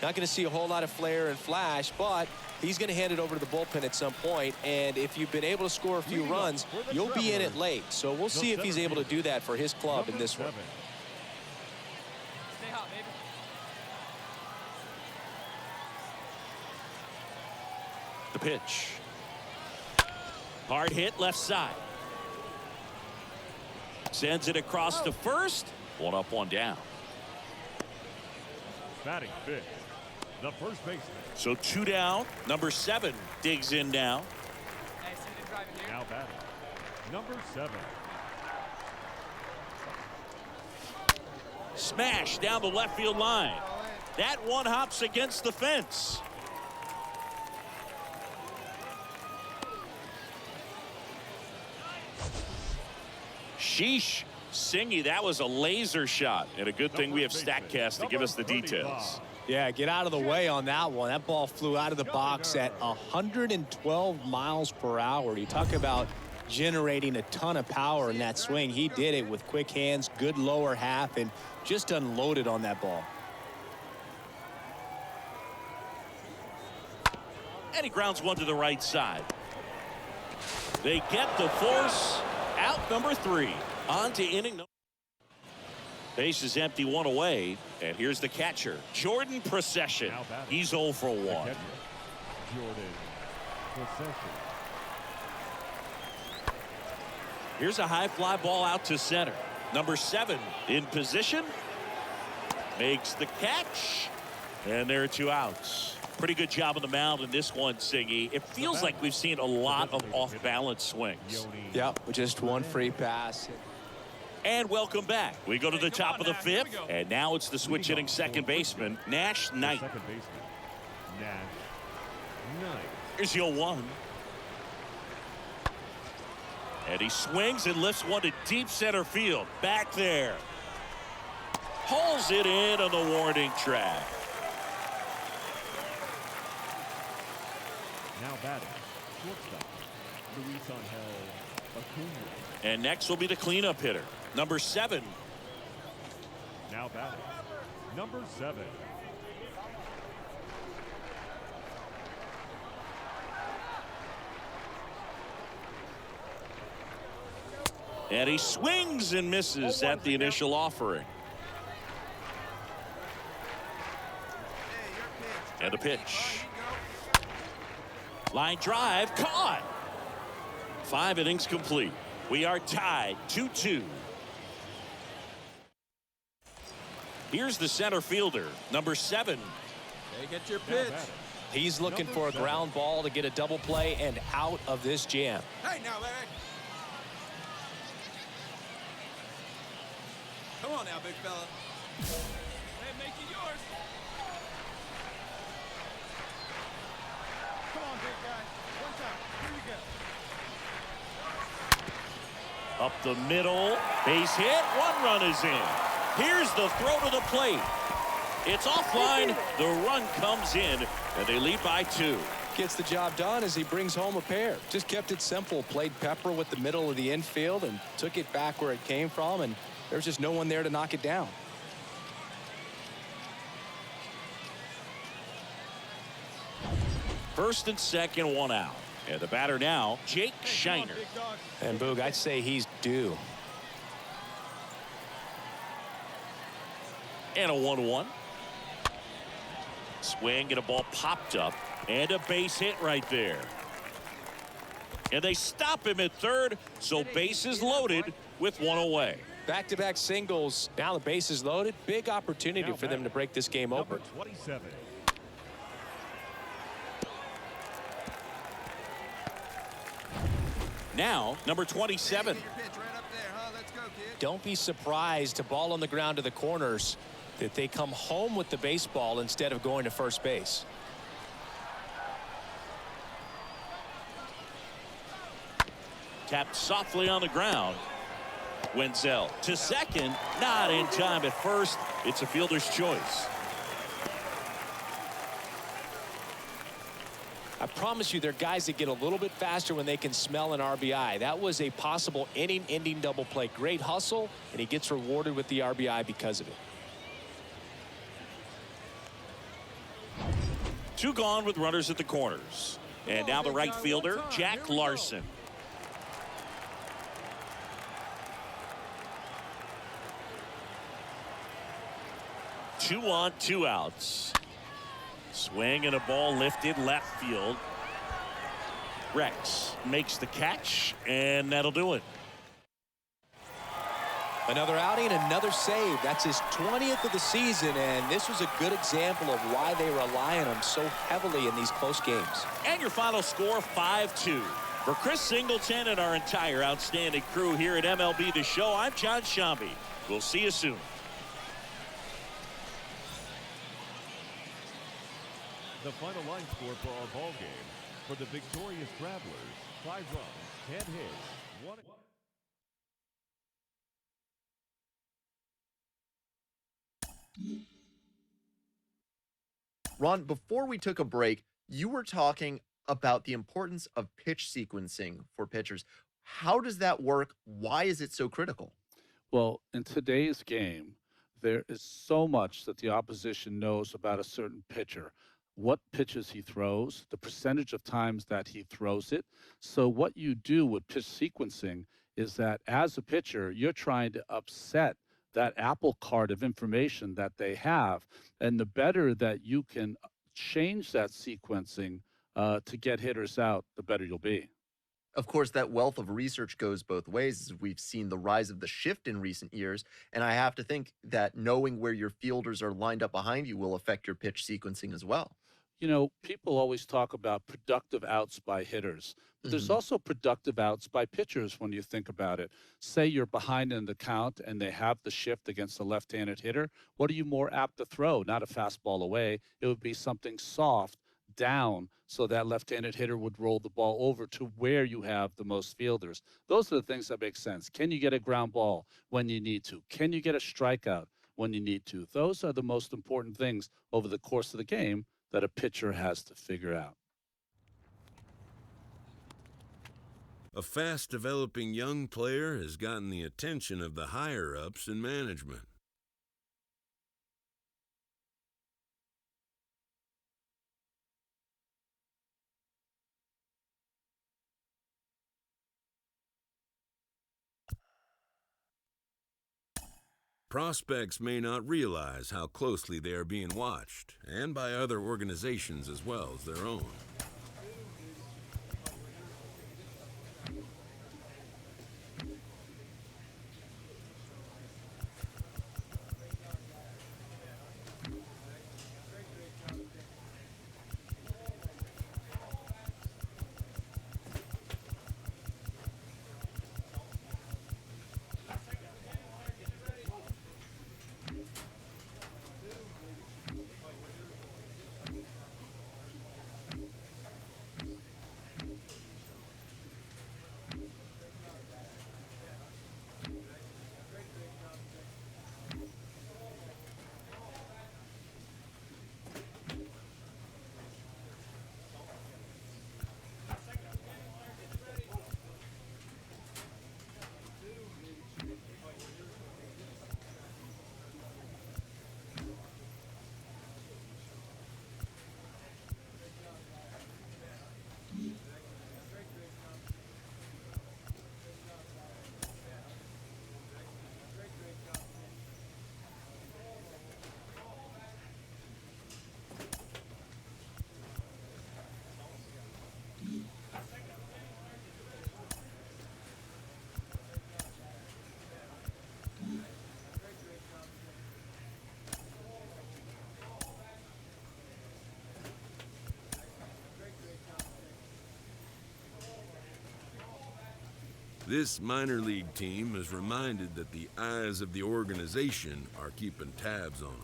Not going to see a whole lot of flair and flash, but he's going to hand it over to the bullpen at some point. And if you've been able to score a few runs, you'll be in it late. So we'll see if he's able to do that for his club in this one. Stay hot, baby. The pitch. Hard hit left side. Sends it across to first. One up, one down. Batting fifth, the first baseman. So two down. Number 7 digs in now. Now batting, number 7. Smash down the left field line. That one hops against the fence. Sheesh. Singy, that was a laser shot. And a good thing we have StatCast to give us the details. Yeah, get out of the way on that one. That ball flew out of the box at 112 miles per hour. You talk about generating a ton of power in that swing. He did it with quick hands, good lower half, and just unloaded on that ball. And he grounds one to the right side. They get the force out. Number 3 on to inning. Base is empty, one away, and here's the catcher, Jordan Procession. He's 0 for 1. Jordan Procession. Here's a high fly ball out to center. Number 7 in position, makes the catch, and there are 2 outs. Pretty good job on the mound in this one, Siggy. It feels like we've seen a lot of off-balance swings. Yep, just one free pass. And welcome back. We go to the top of the 5th, and now it's the switch hitting second baseman, Nash Knight. Second baseman, Nash Knight. Here's the 0-1. And he swings and lifts one to deep center field. Back there. Hauls it in on the warning track. Now batting, shortstop, Luis Angel Acuna. And next will be the cleanup hitter, number 7. Now batting, number 7. And he swings and misses at the initial offering. And a pitch. Line drive caught. 5 innings complete. We are tied 2-2. Here's the center fielder, number 7. Hey, get your pitch. He's looking for a ground ball to get a double play and out of this jam. Hey, now, Larry. Come on now, big fella. Hey, make it yours. Come on, big guy. One time. Here you go. Up the middle, base hit, 1 run is in. Here's the throw to the plate. It's offline, the run comes in, and they lead by 2. Gets the job done as he brings home a pair. Just kept it simple, played pepper with the middle of the infield and took it back where it came from, and there's just no one there to knock it down. First and second, 1 out. And the batter now, Jake Shiner. And Boog, I'd say he's due. And a 1-1. Swing and a ball popped up. And a base hit right there. And they stop him at third, so bases loaded with 1 away. Back-to-back singles. Now the base is loaded. Big opportunity for them to break this game open. Number 27. Now, number 27. Hey, your pitch right up there, huh? Let's go, kid. Don't be surprised to ball on the ground to the corners that they come home with the baseball instead of going to first base. Tapped softly on the ground. Wenzel to second, not in time at first. It's a fielder's choice. I promise you, there are guys that get a little bit faster when they can smell an RBI. That was a possible inning-ending double play. Great hustle, and he gets rewarded with the RBI because of it. 2 gone with runners at the corners. And now the right fielder, Jack Larson. Two on, 2 outs. Swing and a ball lifted left field. Rex makes the catch, and that'll do it. Another outing, another save. That's his 20th of the season, and this was a good example of why they rely on him so heavily in these close games. And your final score, 5-2. For Chris Singleton and our entire outstanding crew here at MLB The Show, I'm John Shambi. We'll see you soon. The final line score for our ball game. For the victorious Travelers, 5 runs, 10 hits, 1. Ron, before we took a break, you were talking about the importance of pitch sequencing for pitchers. How does that work? Why is it so critical? Well, in today's game, there is so much that the opposition knows about a certain pitcher, what pitches he throws, the percentage of times that he throws it. So what you do with pitch sequencing is that as a pitcher, you're trying to upset that apple cart of information that they have. And the better that you can change that sequencing to get hitters out, the better you'll be. Of course, that wealth of research goes both ways, as we've seen the rise of the shift in recent years. And I have to think that knowing where your fielders are lined up behind you will affect your pitch sequencing as well. You know, people always talk about productive outs by hitters, but there's also productive outs by pitchers when you think about it. Say you're behind in the count and they have the shift against a left-handed hitter. What are you more apt to throw? Not a fastball away. It would be something soft down so that left-handed hitter would roll the ball over to where you have the most fielders. Those are the things that make sense. Can you get a ground ball when you need to? Can you get a strikeout when you need to? Those are the most important things over the course of the game that a pitcher has to figure out. A fast-developing young player has gotten the attention of the higher-ups in management. Prospects may not realize how closely they are being watched, and by other organizations as well as their own. This minor league team is reminded that the eyes of the organization are keeping tabs on them.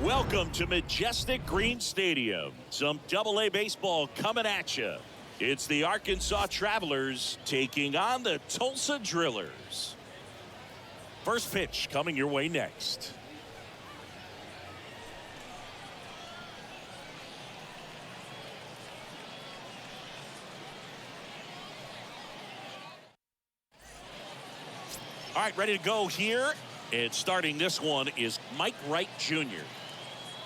Welcome to Majestic Green Stadium. Some Double-A baseball coming at you. It's the Arkansas Travelers taking on the Tulsa Drillers. First pitch coming your way next. All right, ready to go here. And starting this one is Mike Wright Jr.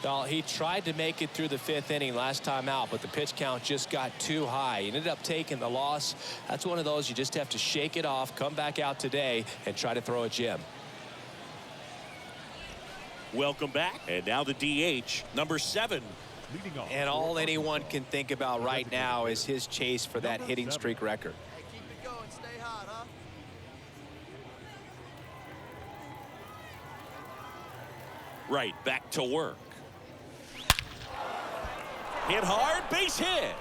Well, he tried to make it through the 5th inning last time out, but the pitch count just got too high. He ended up taking the loss. That's one of those you just have to shake it off, come back out today, and try to throw a gem. Welcome back. And now the DH, number 7. And all anyone can think about right now is his chase for that hitting streak record. Hey, keep it going. Stay hot, huh? Right, back to work. Hit hard, base hit.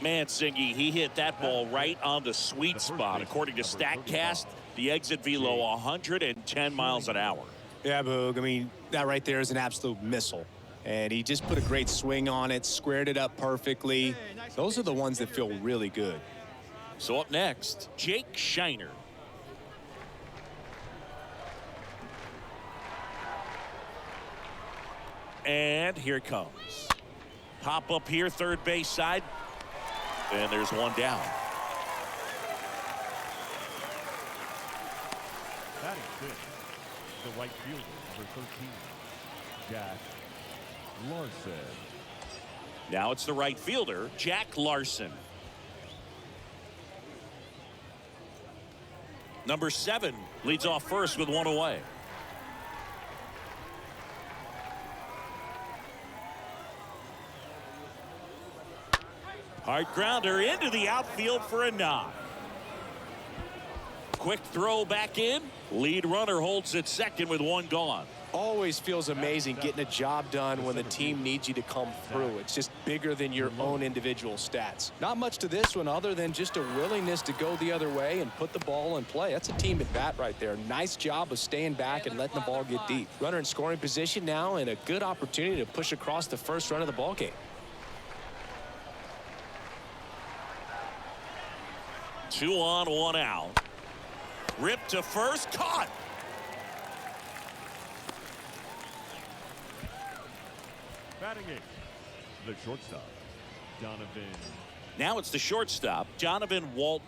Man, Singy, he hit that ball right on the sweet spot. According to StatCast, the exit velo 110 miles an hour. Yeah, Boog. I mean, that right there is an absolute missile. And he just put a great swing on it, squared it up perfectly. Those are the ones that feel really good. So up next, Jake Shiner. And here it comes. Pop up here, third base side. And there's one down. Batting fifth, the right fielder, number 13, Jack Larson. Now it's the right fielder, Jack Larson. Number 7 leads off first with one away. Hard grounder into the outfield for a knock. Quick throw back in. Lead runner holds at second with one gone. Always feels amazing getting a job done when the team needs you to come through. It's just bigger than your own individual stats. Not much to this one other than just a willingness to go the other way and put the ball in play. That's a team at bat right there. Nice job of staying back and letting the ball get deep. Runner in scoring position now and a good opportunity to push across the first run of the ball game. 2 on, 1 out. Ripped to first, caught. Batting eighth, the shortstop, Donovan. Now it's the shortstop, Donovan Walton.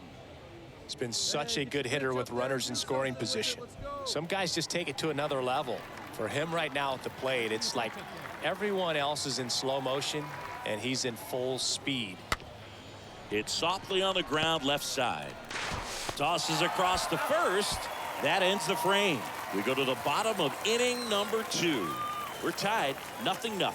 He's been such a good hitter with runners in scoring position. Some guys just take it to another level. For him right now at the plate, it's like everyone else is in slow motion and he's in full speed. It's softly on the ground left side. Tosses across the first. That ends the frame. We go to the bottom of inning number 2. We're tied 0-0.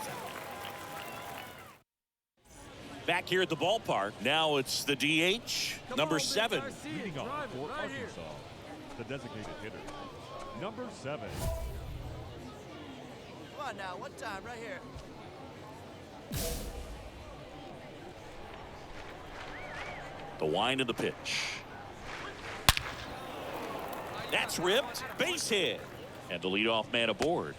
Back here at the ballpark. Now it's the DH, number 7. Leading off for Arkansas, the designated hitter, number 7. Come on now, one time right here. The wind of the pitch. That's ripped. Base hit. And the leadoff man aboard.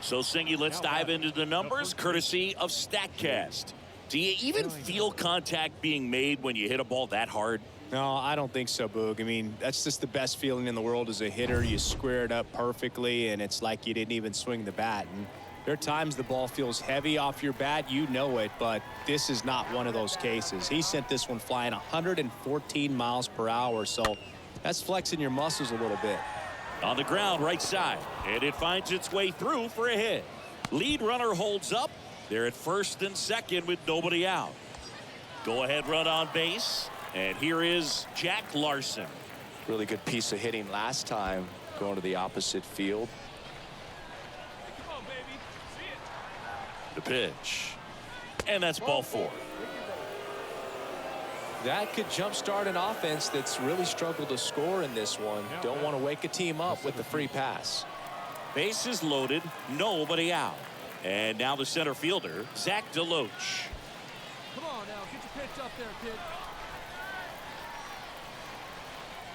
So, Singy, let's dive into the numbers courtesy of StatCast. Do you even feel contact being made when you hit a ball that hard? No, I don't think so, Boog. I mean, that's just the best feeling in the world as a hitter. You square it up perfectly, and it's like you didn't even swing the bat. And there are times the ball feels heavy off your bat. You know it, but this is not one of those cases. He sent this one flying 114 miles per hour, so that's flexing your muscles a little bit. On the ground, right side, and it finds its way through for a hit. Lead runner holds up. They're at first and second with nobody out. Go ahead run on base, and here is Jack Larson. Really good piece of hitting last time, going to the opposite field. The pitch, and that's ball 4. That could jumpstart an offense that's really struggled to score in this one. Don't want to wake a team up with the free pass. Bases loaded, nobody out. And now the center fielder, Zach DeLoach. Come on now, get your pitch up there, kid.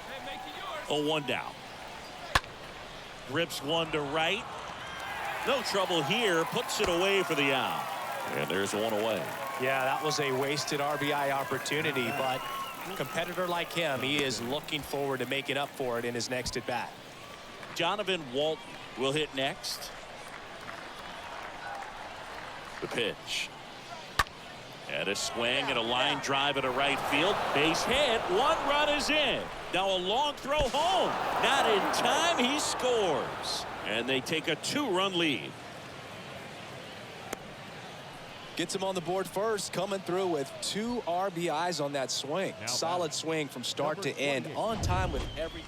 Hey, make it yours. 0-1 down. Rips one to right. No trouble here, puts it away for the out. And there's one away. Yeah, that was a wasted RBI opportunity, but a competitor like him, he is looking forward to making up for it in his next at bat. Donovan Walton will hit next. The pitch. And a swing and a line drive at a right field. Base hit. 1 run is in. Now a long throw home. Not in time. He scores. And they take a 2-run lead. Gets him on the board first, coming through with 2 RBIs on that swing. Solid swing from start to end, on time with every.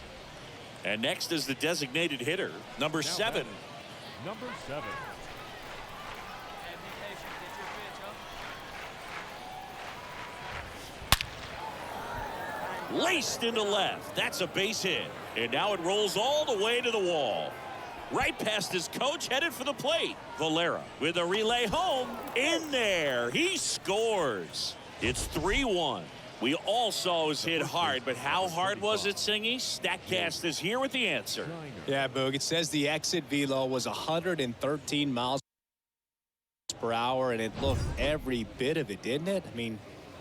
And next is the designated hitter, number 7. Number 7. Laced into left. That's a base hit. And now it rolls all the way to the wall. Right past his coach, headed for the plate. Valera with a relay home. In there. He scores. It's 3-1. We all saw it was hit hard, but how hard was it, Singy? StatCast is here with the answer. Yeah, Boog. It says the exit velo was 113 miles per hour, and it looked every bit of it, didn't it? I mean,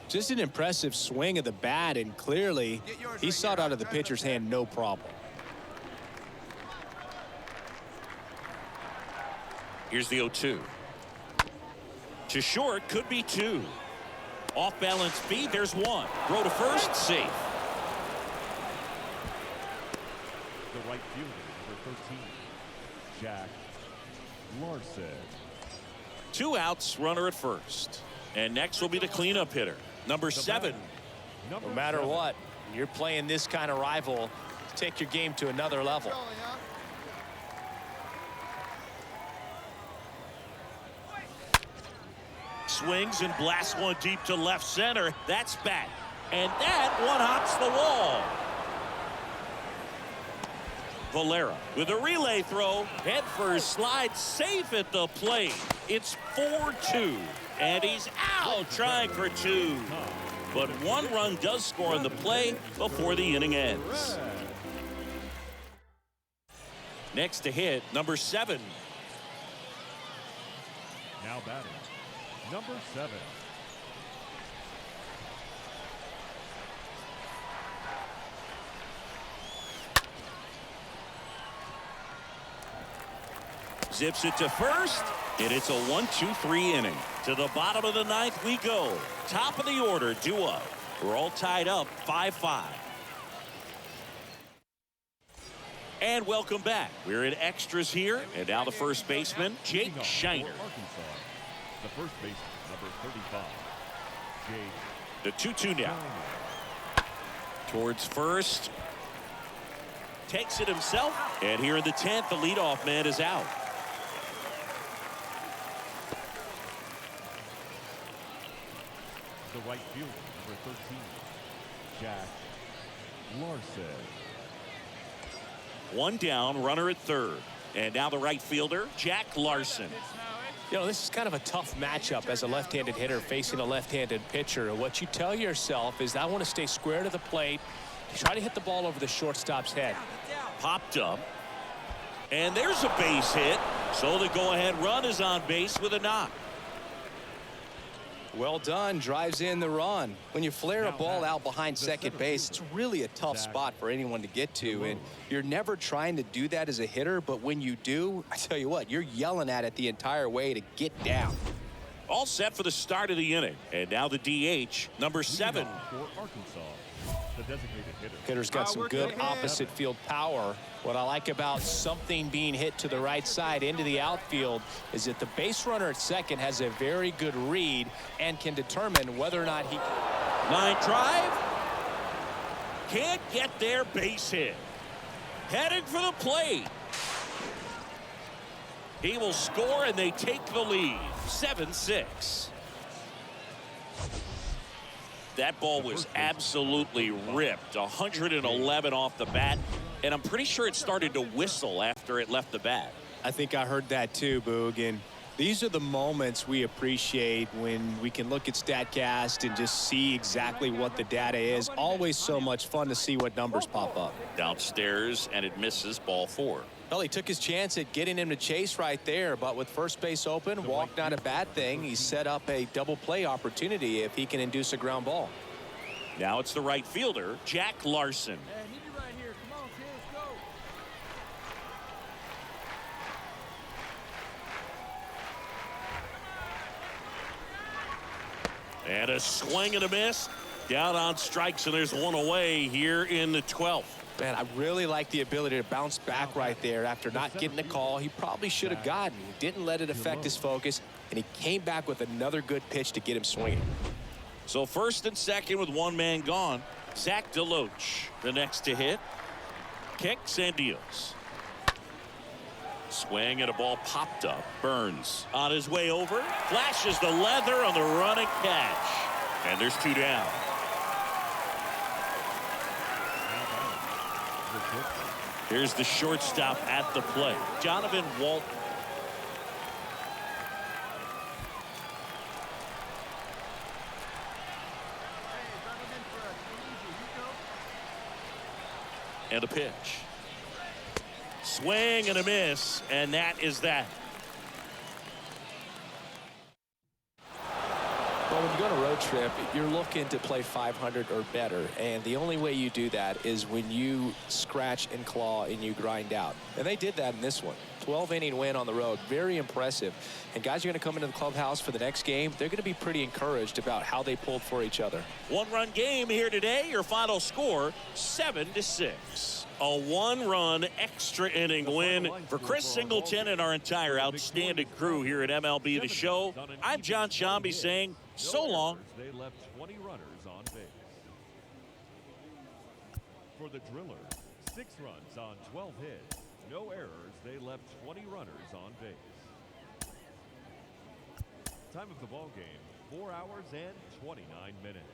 just an impressive swing of the bat, and clearly he saw it out of the pitcher's hand no problem. Here's the 0-2. To short, could be 2. Off balance speed, there's 1. Throw to first, safe. The right fielder, number 13, Jack Larson. 2 outs, runner at first. And next will be the cleanup hitter, number 7. No matter what, you're playing this kind of rival, take your game to another level. Swings and blasts one deep to left center. That's back. And that one hops the wall. Valera with a relay throw. Head first slide, safe at the plate. It's 4-2. And he's out trying for 2. But 1 run does score on the play before the inning ends. Next to hit, number 7. Now batting, number 7. Zips it to first, and it's a 1-2-3 inning. To the bottom of the 9th we go. Top of the order, due up. We're all tied up, 5-5. And welcome back. We're in extras here, and now the first baseman, Jake Shiner. The first baseman, number 35, Jake. The 2-2 now. Towards first. Takes it himself. And here in the 10th, the leadoff man is out. The right fielder, number 13, Jack Larson. 1 down, runner at third. And now the right fielder, Jack Larson. You know, this is kind of a tough matchup as a left-handed hitter facing a left-handed pitcher. What you tell yourself is, I want to stay square to the plate, try to hit the ball over the shortstop's head. Popped up. And there's a base hit. So the go-ahead run is on base with a knock. Well done, drives in the run. When you flare a ball out behind second base, it's really a tough spot for anyone to get to, and you're never trying to do that as a hitter, but when you do, I tell you what, you're yelling at it the entire way to get down. All set for the start of the inning. And now the DH, number 7. For Arkansas, the designated hitter. Hitter's got some good opposite field power. What I like about something being hit to the right side into the outfield is that the base runner at second has a very good read and can determine whether or not he. Line drive. Can't get there, base hit. Heading for the plate. He will score, and they take the lead. 7-6. That ball was absolutely ripped. 111 off the bat. And I'm pretty sure it started to whistle after it left the bat. I think I heard that too, Boog. And these are the moments we appreciate when we can look at StatCast and just see exactly what the data is. Always so much fun to see what numbers pop up. Downstairs, and it misses, ball 4. Well, he took his chance at getting him to chase right there, but with first base open, walk not a bad thing. He set up a double play opportunity if he can induce a ground ball. Now it's the right fielder, Jack Larson. Hey, I need you right here. Come on, kids, go. And a swing and a miss. Down on strikes, and there's one away here in the 12th. Man, I really like the ability to bounce back right there after not getting the call he probably should have gotten. He didn't let it affect his focus, and he came back with another good pitch to get him swinging. So first and second with one man gone. Zach DeLoach, the next to hit. Kicks and deals. Swing and a ball popped up. Burns on his way over. Flashes the leather on the running catch. And there's two down. Here's the shortstop at the plate, Jonathan Walton. And a pitch. Swing and a miss, and that is that. Well, when you go on a road trip, you're looking to play 500 or better, and the only way you do that is when you scratch and claw and you grind out. And they did that in this one. 12-inning win on the road. Very impressive. And guys are going to come into the clubhouse for the next game. They're going to be pretty encouraged about how they pulled for each other. One-run game here today. Your final score, 7-6. A one-run extra inning win for Chris Singleton and our entire outstanding crew here at MLB The Show. I'm John Shambi saying so long. They left 20 runners on base. For the Drillers, 6 runs on 12 hits. No errors. They left 20 runners on base. Time of the ball game, 4 hours and 29 minutes.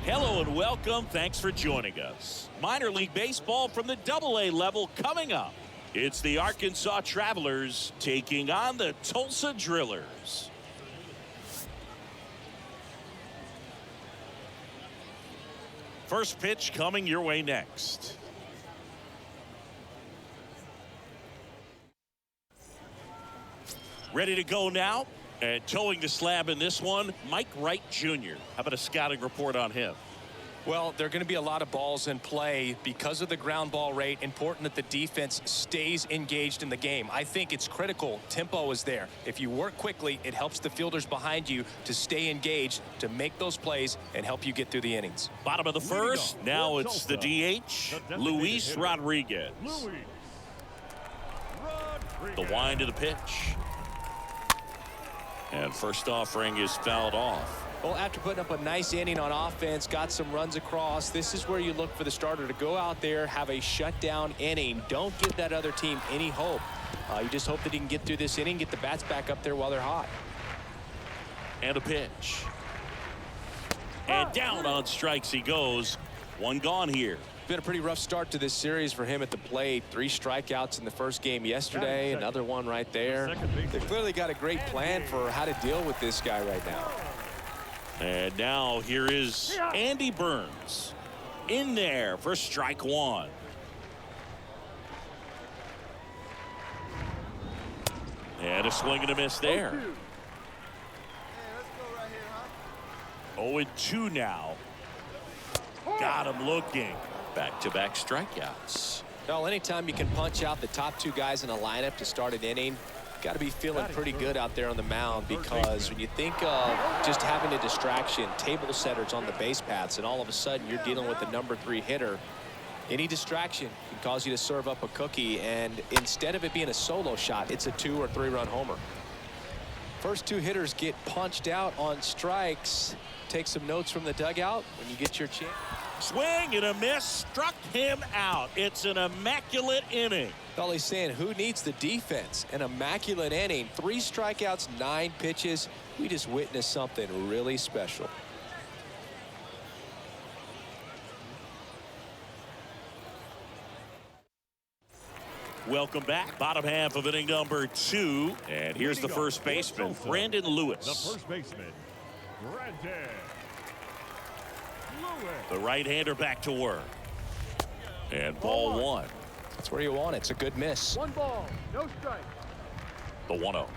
Hello and welcome. Thanks for joining us. Minor League Baseball from the AA level coming up. It's the Arkansas Travelers taking on the Tulsa Drillers. First pitch coming your way next. Ready to go now. And towing the slab in this one, Mike Wright Jr. How about a scouting report on him? Well, there are going to be a lot of balls in play because of the ground ball rate. Important that the defense stays engaged in the game. I think it's critical. Tempo is there. If you work quickly, it helps the fielders behind you to stay engaged, to make those plays, and help you get through the innings. Bottom of the first. Now it's the DH, Luis Rodriguez. The wind of the pitch. And first offering is fouled off. Well, after putting up a nice inning on offense, got some runs across, this is where you look for the starter to go out there, have a shutdown inning. Don't give that other team any hope. You just hope that he can get through this inning, get the bats back up there while they're hot. And a pitch. And down on strikes he goes. One gone here. Been a pretty rough start to this series for him at the plate. 3 strikeouts in the first game yesterday. Another one right there. They've clearly got a great plan for how to deal with this guy right now. And now here is Andy Burns in there for strike one. And a swing and a miss there. 0-2 now. Got him looking. Back-to-back strikeouts. Well, anytime you can punch out the top 2 guys in a lineup to start an inning, got to be feeling pretty good out there on the mound, because when you think of just having a distraction, table setters on the base paths, and all of a sudden you're dealing with the number 3 hitter, any distraction can cause you to serve up a cookie, and instead of it being a solo shot, it's a 2 or 3 run homer. First 2 hitters get punched out on strikes. Take some notes from the dugout when you get your chance. Swing and a miss, struck him out. It's an immaculate inning. Well, he's saying, who needs the defense? An immaculate inning. 3 strikeouts, 9 pitches. We just witnessed something really special. Welcome back. Bottom half of inning number 2. And here's the first baseman, Brandon Lewis. The first baseman, Brandon Lewis. The right-hander back to work. And ball 1. That's where you want it. It's a good miss. 1 ball, no strike. The 1-0.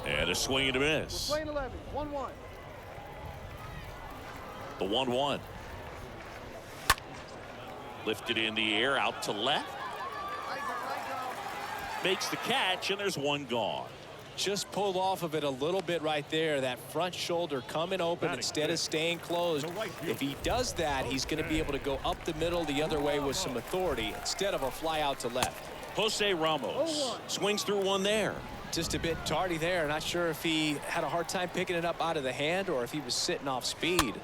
And a swing and a miss. Playing 11, 1-1. The 1-1. Lifted in the air, out to left. makes the catch, and there's one gone. Just pulled off of it a little bit right there. That front shoulder coming open instead of staying closed. If he does that, he's going to be able to go up the middle the other way with some authority instead of a fly out to left. Jose Ramos swings through one there. Just a bit tardy there. Not sure if he had a hard time picking it up out of the hand or if he was sitting off speed.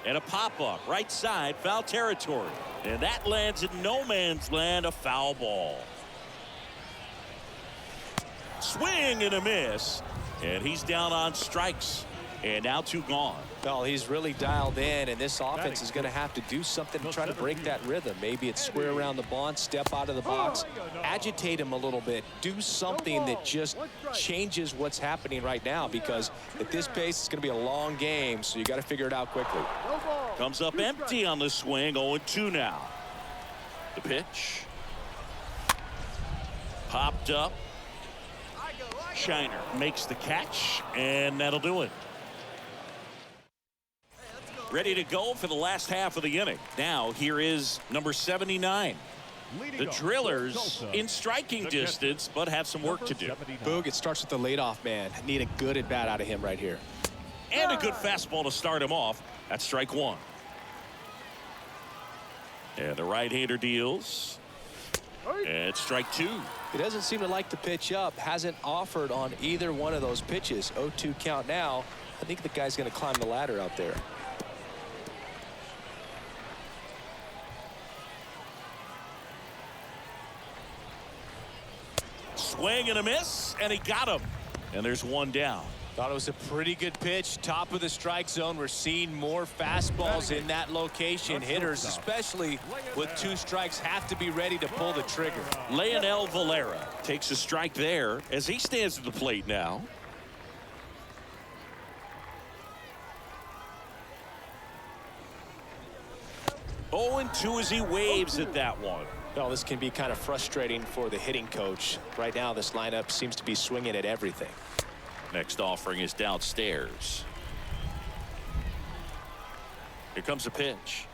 And a pop-up right side, foul territory. And that lands in no man's land, a foul ball. Swing and a miss, and he's down on strikes, and now 2 gone. Well, he's really dialed in, and this offense is going to have to do something to try to break that rhythm. Maybe it's square around the bunt, step out of the box, agitate him a little bit, do something that just changes what's happening right now, because at this pace it's going to be a long game, so you got to figure it out quickly. Comes up empty on the swing, 0-2 now. The pitch. Popped up. Shiner makes the catch, and that'll do it. Ready to go for the last half of the inning. Now here is number 79. The Drillers in striking distance, but have some work to do. Boog, it starts with the leadoff man. Need a good at bat out of him right here. And a good fastball to start him off. That's strike 1. And the right-hander deals. And it's strike 2. He doesn't seem to like to pitch up. Hasn't offered on either one of those pitches. 0-2 count now. I think the guy's going to climb the ladder out there. Swing and a miss, and he got him. And there's one down. Thought it was a pretty good pitch. Top of the strike zone. We're seeing more fastballs in that location. Hitters, especially with 2 strikes, have to be ready to pull the trigger. Leonel Valera takes a strike there as he stands at the plate now. Oh, and 2 as he waves at that one. Well, this can be kind of frustrating for the hitting coach. Right now, this lineup seems to be swinging at everything. Next offering is downstairs. Here comes a pitch.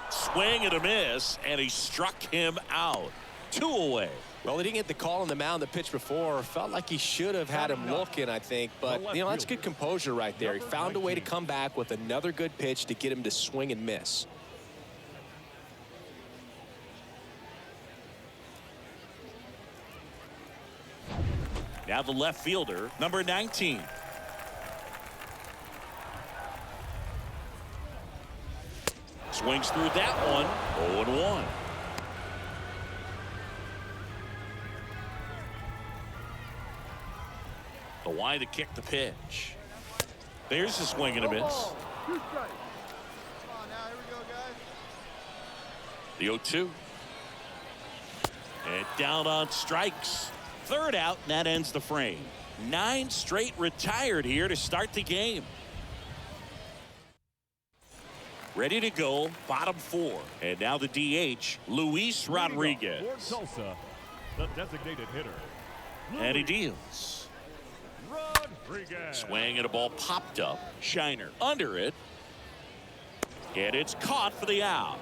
Swing and a miss, and he struck him out. 2 away. Well, he didn't get the call on the mound the pitch before. Felt like he should have had him looking, I think. But, you know, that's good composure right there. He found a way to come back with another good pitch to get him to swing and miss. Now the left fielder, number 19. Swings through that one. 0-1. The wide to kick the pitch. There's the swing and a miss. The 0-2. And down on strikes. 3rd out, and that ends the frame. 9 straight retired here to start the game. Ready to go, bottom 4. And now the DH, Luis Rodriguez. Tulsa, the designated hitter. And he deals. Rodriguez. Swing and a ball popped up. Shiner under it. And it's caught for the out.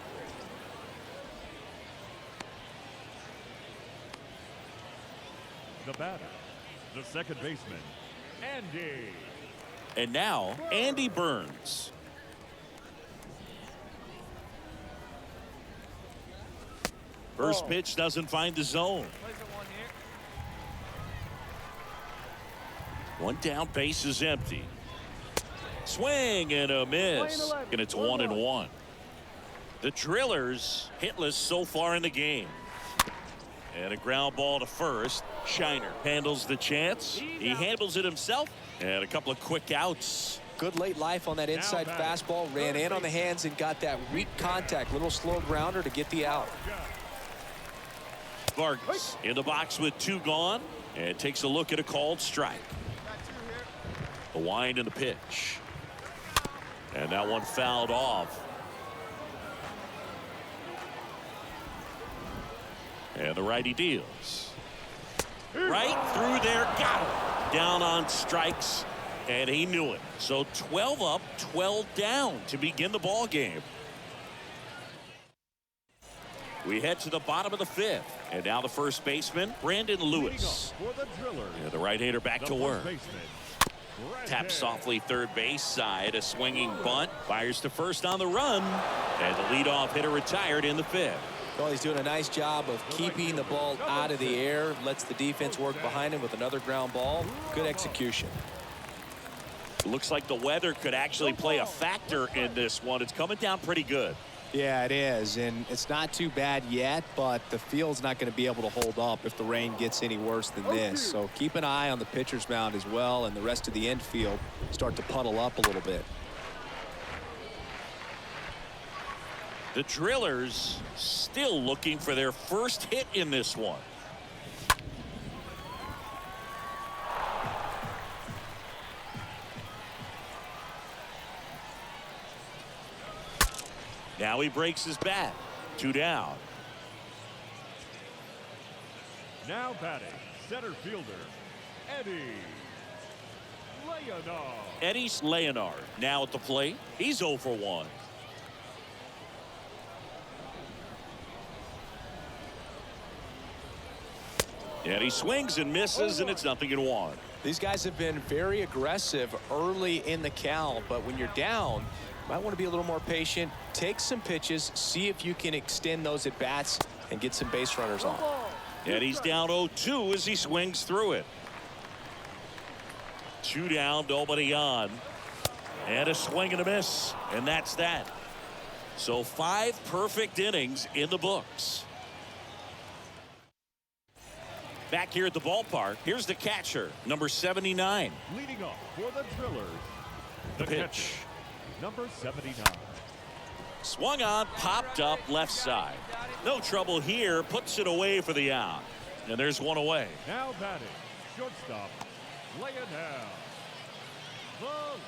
The batter, the second baseman, Andy. And now, Andy Burns. First pitch doesn't find the zone. One down, base is empty. Swing and a miss. And it's 1-1. The Drillers hitless so far in the game. And a ground ball to first. Shiner handles the chance. He handles it himself. And a couple of quick outs. Good late life on that inside fastball. Ran in on the hands and got that weak contact. Little slow grounder to get the out. Vargas in the box with 2 gone. And takes a look at a called strike. The wind and the pitch. And that one fouled off. And the righty deals. Right through there. Got him. Down on strikes. And he knew it. So 12 up, 12 down to begin the ball game. We head to the bottom of the 5th. And now the first baseman, Brandon Lewis. For the Drillers, Yeah, the right-hander back the to first work. baseman, Taps Brandon. softly third base side. A swinging bunt. Fires to first on the run. And the leadoff hitter retired in the fifth. Well, he's doing a nice job of keeping the ball out of the air. Lets the defense work behind him with another ground ball. Good execution. Looks like the weather could actually play a factor in this one. It's coming down pretty good. Yeah, it is, and it's not too bad yet, but the field's not going to be able to hold up if the rain gets any worse than this. So keep an eye on the pitcher's mound as well, and the rest of the infield start to puddle up a little bit. The Drillers still looking for their first hit in this one. Now he breaks his bat. 2 down. Now batting, center fielder, Eddie Leonard. Eddie Leonard now at the plate. He's 0 for 1. And he swings and misses, and it's 0-1. These guys have been very aggressive early in the count, but when you're down, you might want to be a little more patient. Take some pitches, see if you can extend those at bats and get some base runners on. And he's down 0-2 as he swings through it. 2 down, nobody on. And a swing and a miss. And that's that. So 5 perfect innings in the books. Back here at the ballpark, here's the catcher, number 79. Leading off for the Drillers, The pitch. catcher, number 79. Swung on, popped up left side. No trouble here, puts it away for the out. And there's one away. Now batting, shortstop, Leonel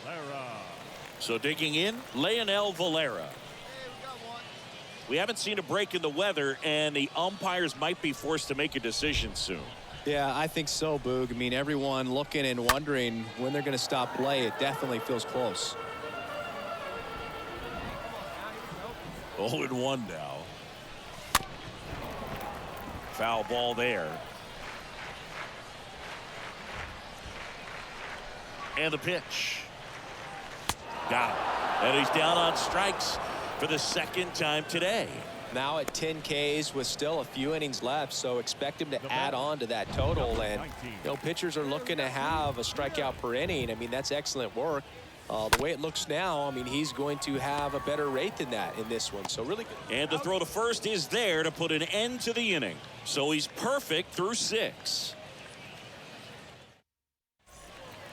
Valera. So digging in, Leonel Valera. We haven't seen a break in the weather, and the umpires might be forced to make a decision soon. Yeah, I think so, Boog. I mean, everyone looking and wondering when they're going to stop play. It definitely feels close. 0-1 now. Foul ball there. And the pitch. Got it. And he's down on strikes for the second time today. Now at 10 Ks with still a few innings left, so expect him to add on to that total. And you know, pitchers are looking to have a strikeout per inning. I mean, that's excellent work. The way it looks now, I mean, he's going to have a better rate than that in this one. So really good. And the throw to first is there to put an end to the inning. So he's perfect through 6.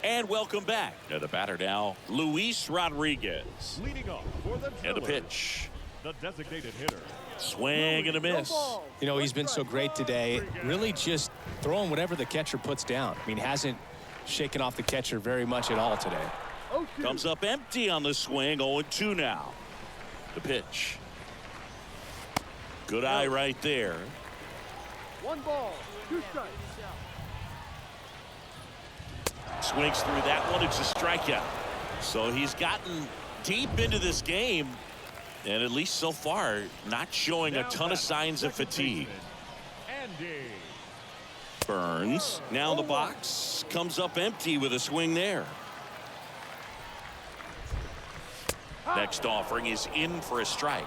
And welcome back. To the batter now, Luis Rodriguez. Leading off for the Drillers, And the pitch. the designated hitter, Swing and a miss. You know, he's been so great today. Really just throwing whatever the catcher puts down. I mean, hasn't shaken off the catcher very much at all today. Comes up empty on the swing. 0-2 now. The pitch. Good eye right there. 1 ball, 2 strikes. Swings through that one. It's a strikeout. So he's gotten deep into this game, and at least so far, not showing a ton of signs of fatigue. Andy Burns now in the box, comes up empty with a swing there. Next offering is in for a strike.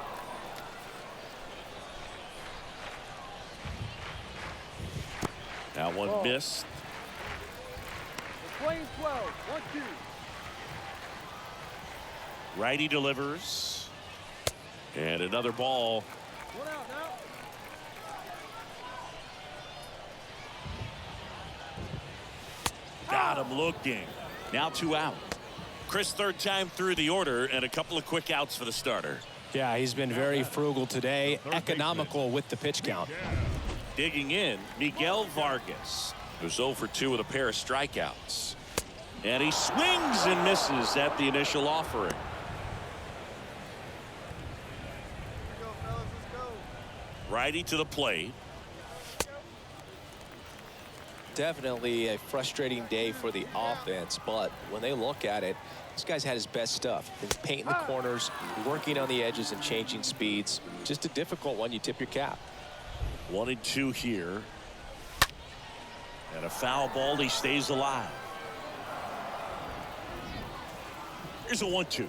That one missed. Playing 12, 1-2. Righty delivers. And another ball. 1 out now. Got him looking. Now 2 out. Chris, 3rd time through the order, and a couple of quick outs for the starter. Yeah, he's been very frugal today, economical with the pitch count. Digging in, Miguel Vargas, who's 0 for 2 with a pair of strikeouts. And he swings and misses at the initial offering. Righty to the plate. Definitely a frustrating day for the offense, but when they look at it, this guy's had his best stuff. Been painting the corners, working on the edges and changing speeds. Just a difficult one. You tip your cap. 1-2 here. And a foul ball. He stays alive. Here's a 1-2.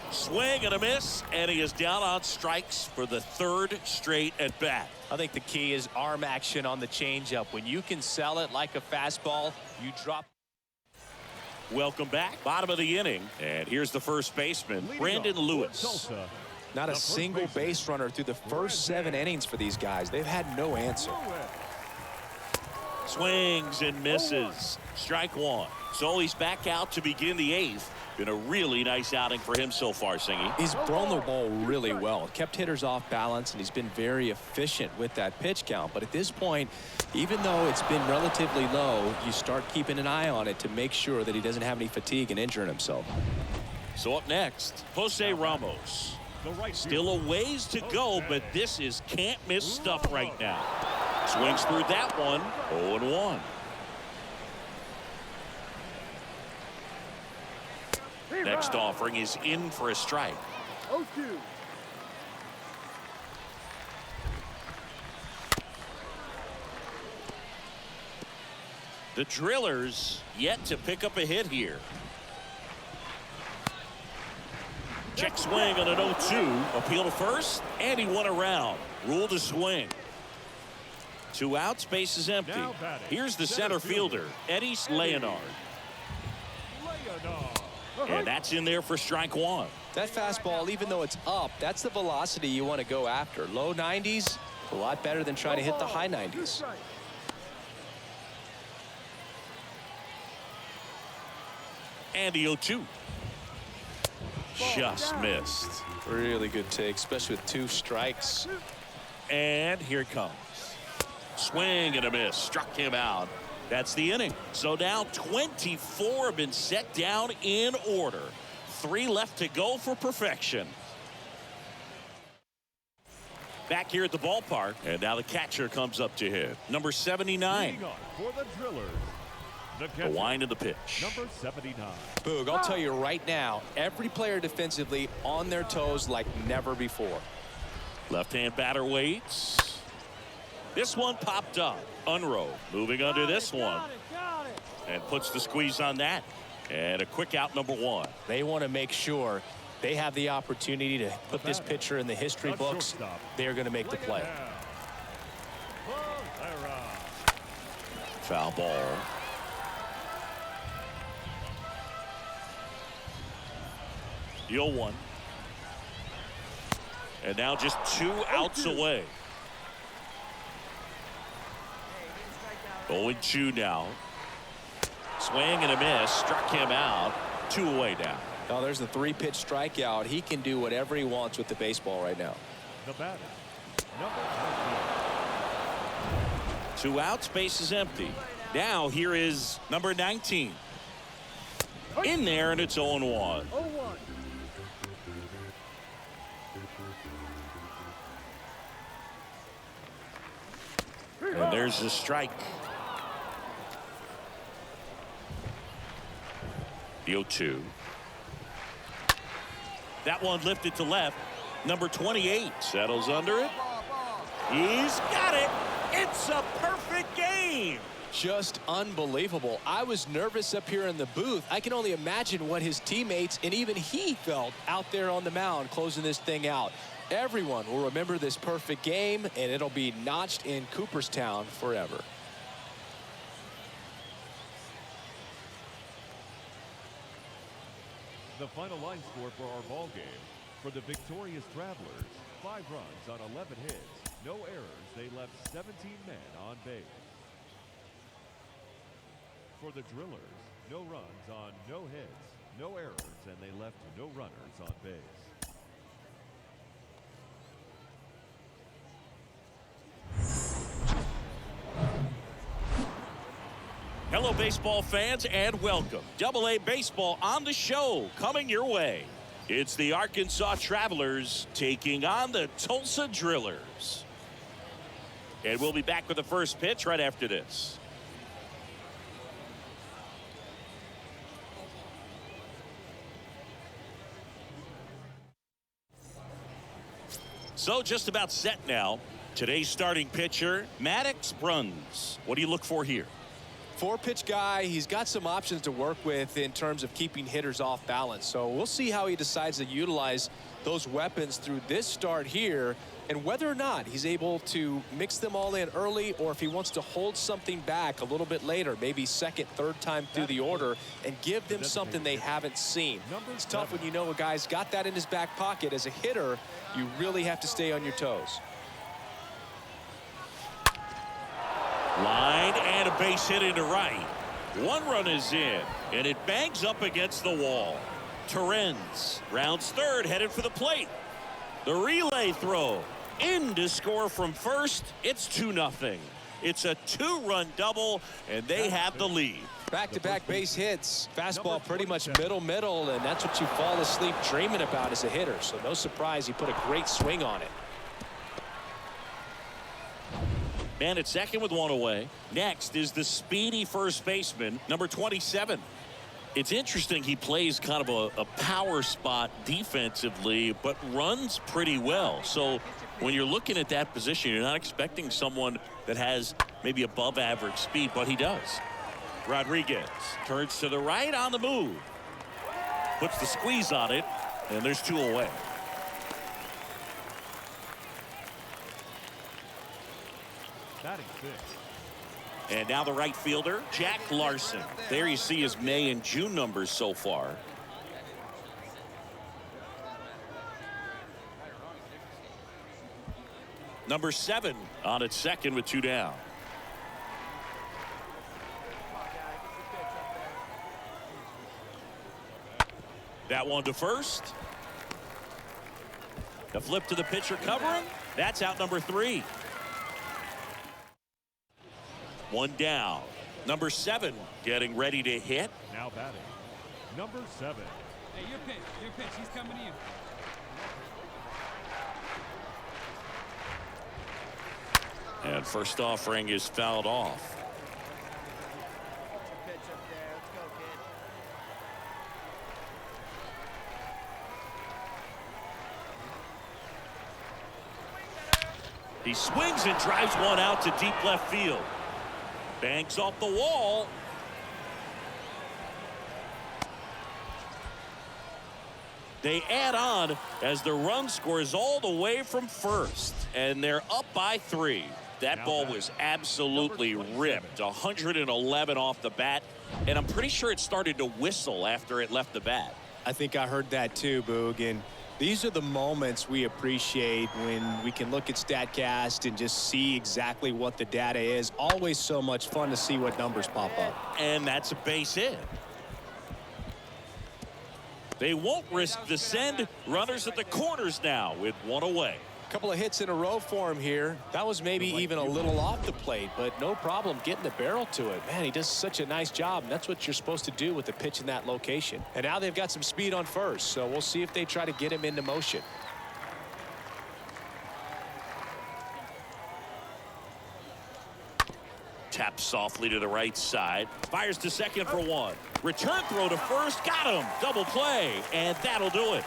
Swing and a miss, and he is down on strikes for the third straight at bat. I think the key is arm action on the changeup. When you can sell it like a fastball, you drop. Welcome back. Bottom of the inning. And here's the first baseman, Brandon Lewis. Not a single base runner through the first 7 innings for these guys. They've had no answer. Swings and misses. Strike one. So he's back out to begin the 8th. Been a really nice outing for him so far, Singy. He's thrown the ball really well. Kept hitters off balance, and he's been very efficient with that pitch count. But at this point, even though it's been relatively low, you start keeping an eye on it to make sure that he doesn't have any fatigue and injuring himself. So up next, Jose Ramos. Still a ways to go, but this is can't miss stuff right now. Swings through that one. 0-1. Next offering is in for a strike. 0-2. The Drillers yet to pick up a hit here. Check swing on an 0-2. Appeal to first, and he won around. Ruled a swing. 2 outs, base is empty. Here's the center fielder, Eddie Leonard. And that's in there for strike one. That fastball, even though it's up, that's the velocity you want to go after. Low 90s, a lot better than trying to hit the high 90s. And the 0-2. Just missed. Really good take, especially with 2 strikes. And here it comes. Swing and a miss. Struck him out. That's the inning. So now 24 have been set down in order. 3 left to go for perfection. Back here at the ballpark, and now the catcher comes up to hit. Number 79. For the Drillers, The wind of the pitch. number 79. Boog, I'll tell you right now, every player defensively on their toes like never before. Left-hand batter waits. This one popped up. Unrow moving under this one. And puts the squeeze on that. And a quick out, number 1. They want to make sure they have the opportunity to put this pitcher in the history books. They're going to make the play. Foul ball. The 0-1. And now just 2 outs away. 0-2 now. Swing and a miss. Struck him out. 2 away now. Now there's the 3-pitch strikeout. He can do whatever he wants with the baseball right now. The batter, number 2 outs, base is empty. Now here is number 19. In there, and it's 0-1. 0-1. And there's the strike. The 0-2. That one lifted to left. Number 28 settles under it. He's got it. It's a perfect game. Just unbelievable. I was nervous up here in the booth. I can only imagine what his teammates and even he felt out there on the mound closing this thing out. Everyone will remember this perfect game, and it'll be notched in Cooperstown forever. The final line score for our ball game. For the victorious Travelers, 5 runs on 11 hits, no errors. They left 17 men on base. For the Drillers, no runs on no hits, no errors, and they left no runners on base. Hello, baseball fans, and welcome. Double-A Baseball on the show, coming your way. It's the Arkansas Travelers taking on the Tulsa Drillers. And we'll be back with the first pitch right after this. So just about set now. Today's starting pitcher, Maddox Bruns. What do you look for here? 4-pitch guy. He's got some options to work with in terms of keeping hitters off balance. So we'll see how he decides to utilize those weapons through this start here, and whether or not he's able to mix them all in early, or if he wants to hold something back a little bit later, maybe second, third time through the order, and give them something they haven't seen. It's tough when you know a guy's got that in his back pocket. As a hitter, you really have to stay on your toes. Line and a base hit into right. One run is in, and it bangs up against the wall. Torrens rounds third, headed for the plate. The relay throw in to score from first. It's 2-0. It's a 2-run double, and they have the lead. Back-to-back base hits. Fastball pretty much middle, and that's what you fall asleep dreaming about as a hitter. So no surprise he put a great swing on it. Man at second with one away. Next is the speedy first baseman, number 27. It's interesting, he plays kind of a power spot defensively, but runs pretty well. So when you're looking at that position, you're not expecting someone that has maybe above average speed, but he does. Rodriguez turns to the right on the move. Puts the squeeze on it, and there's 2 away. Batting fifth. And now the right fielder, Jack Larson. There you see his May and June numbers so far. Number 7 on at second with 2 down. That one to first. The flip to the pitcher covering. That's out number 3. 1 down. Number 7 getting ready to hit. Now batting, number 7. Hey, your pitch, he's coming in. And first offering is fouled off. He swings and drives one out to deep left field. Banks off the wall. They add on as the run scores all the way from first, and they're up by 3. That ball was absolutely ripped. 111 off the bat, and I'm pretty sure it started to whistle after it left the bat. I think I heard that too, Boog. And these are the moments we appreciate when we can look at StatCast and just see exactly what the data is. Always so much fun to see what numbers pop up. And that's a base hit. They won't risk the send. Runners at the corners now with 1 away. A couple of hits in a row for him here. That was maybe even a little off the plate, but no problem getting the barrel to it. Man, he does such a nice job, and that's what you're supposed to do with a pitch in that location. And now they've got some speed on first, so we'll see if they try to get him into motion. Taps softly to the right side. Fires to second for 1. Return throw to first. Got him. Double play. And that'll do it.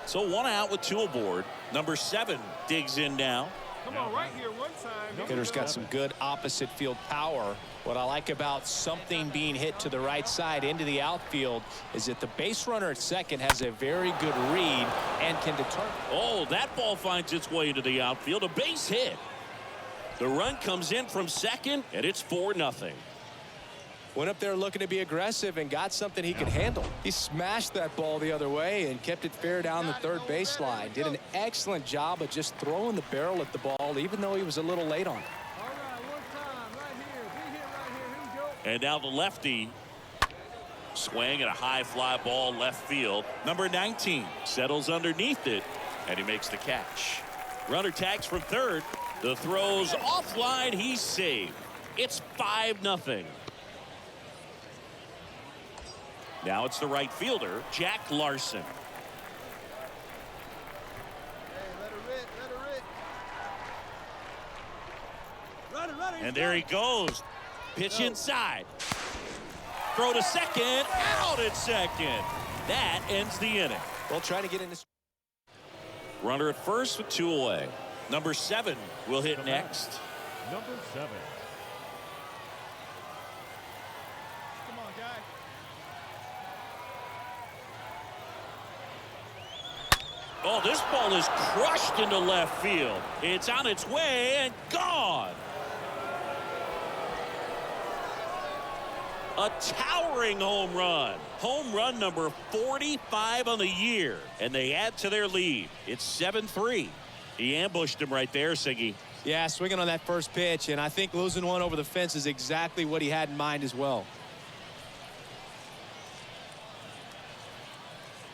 So 1 out with 2 aboard. Number 7 digs in now. Come on, right here one time. Hitter's got some good opposite field power. What I like about something being hit to the right side into the outfield is that the base runner at second has a very good read and can determine. Oh, that ball finds its way into the outfield. A base hit. The run comes in from second, and it's 4-0. Went up there looking to be aggressive and got something he could handle. He smashed that ball the other way and kept it fair down the third baseline. Did an excellent job of just throwing the barrel at the ball, even though he was a little late on it. All right, one time, right here. Be hit right here. Here we go. And now the lefty swing at a high fly ball left field. Number 19 settles underneath it, and he makes the catch. Runner tags from third. The throw's offline. He's saved. It's 5-0. Now it's the right fielder, Jack Larson. Hey, let her rip, let her rip. Run it, And there he goes. Pitch inside. Throw to second. Out at second. That ends the inning. Well, trying to get in this. Runner at first with 2 away. Number 7 will hit next. Number 7. Come on, guy. Oh, this ball is crushed into left field. It's on its way and gone. A towering home run. Home run number 45 on the year. And they add to their lead. It's 7-3. He ambushed him right there, Siggy. Yeah, swinging on that first pitch, and I think losing one over the fence is exactly what he had in mind as well.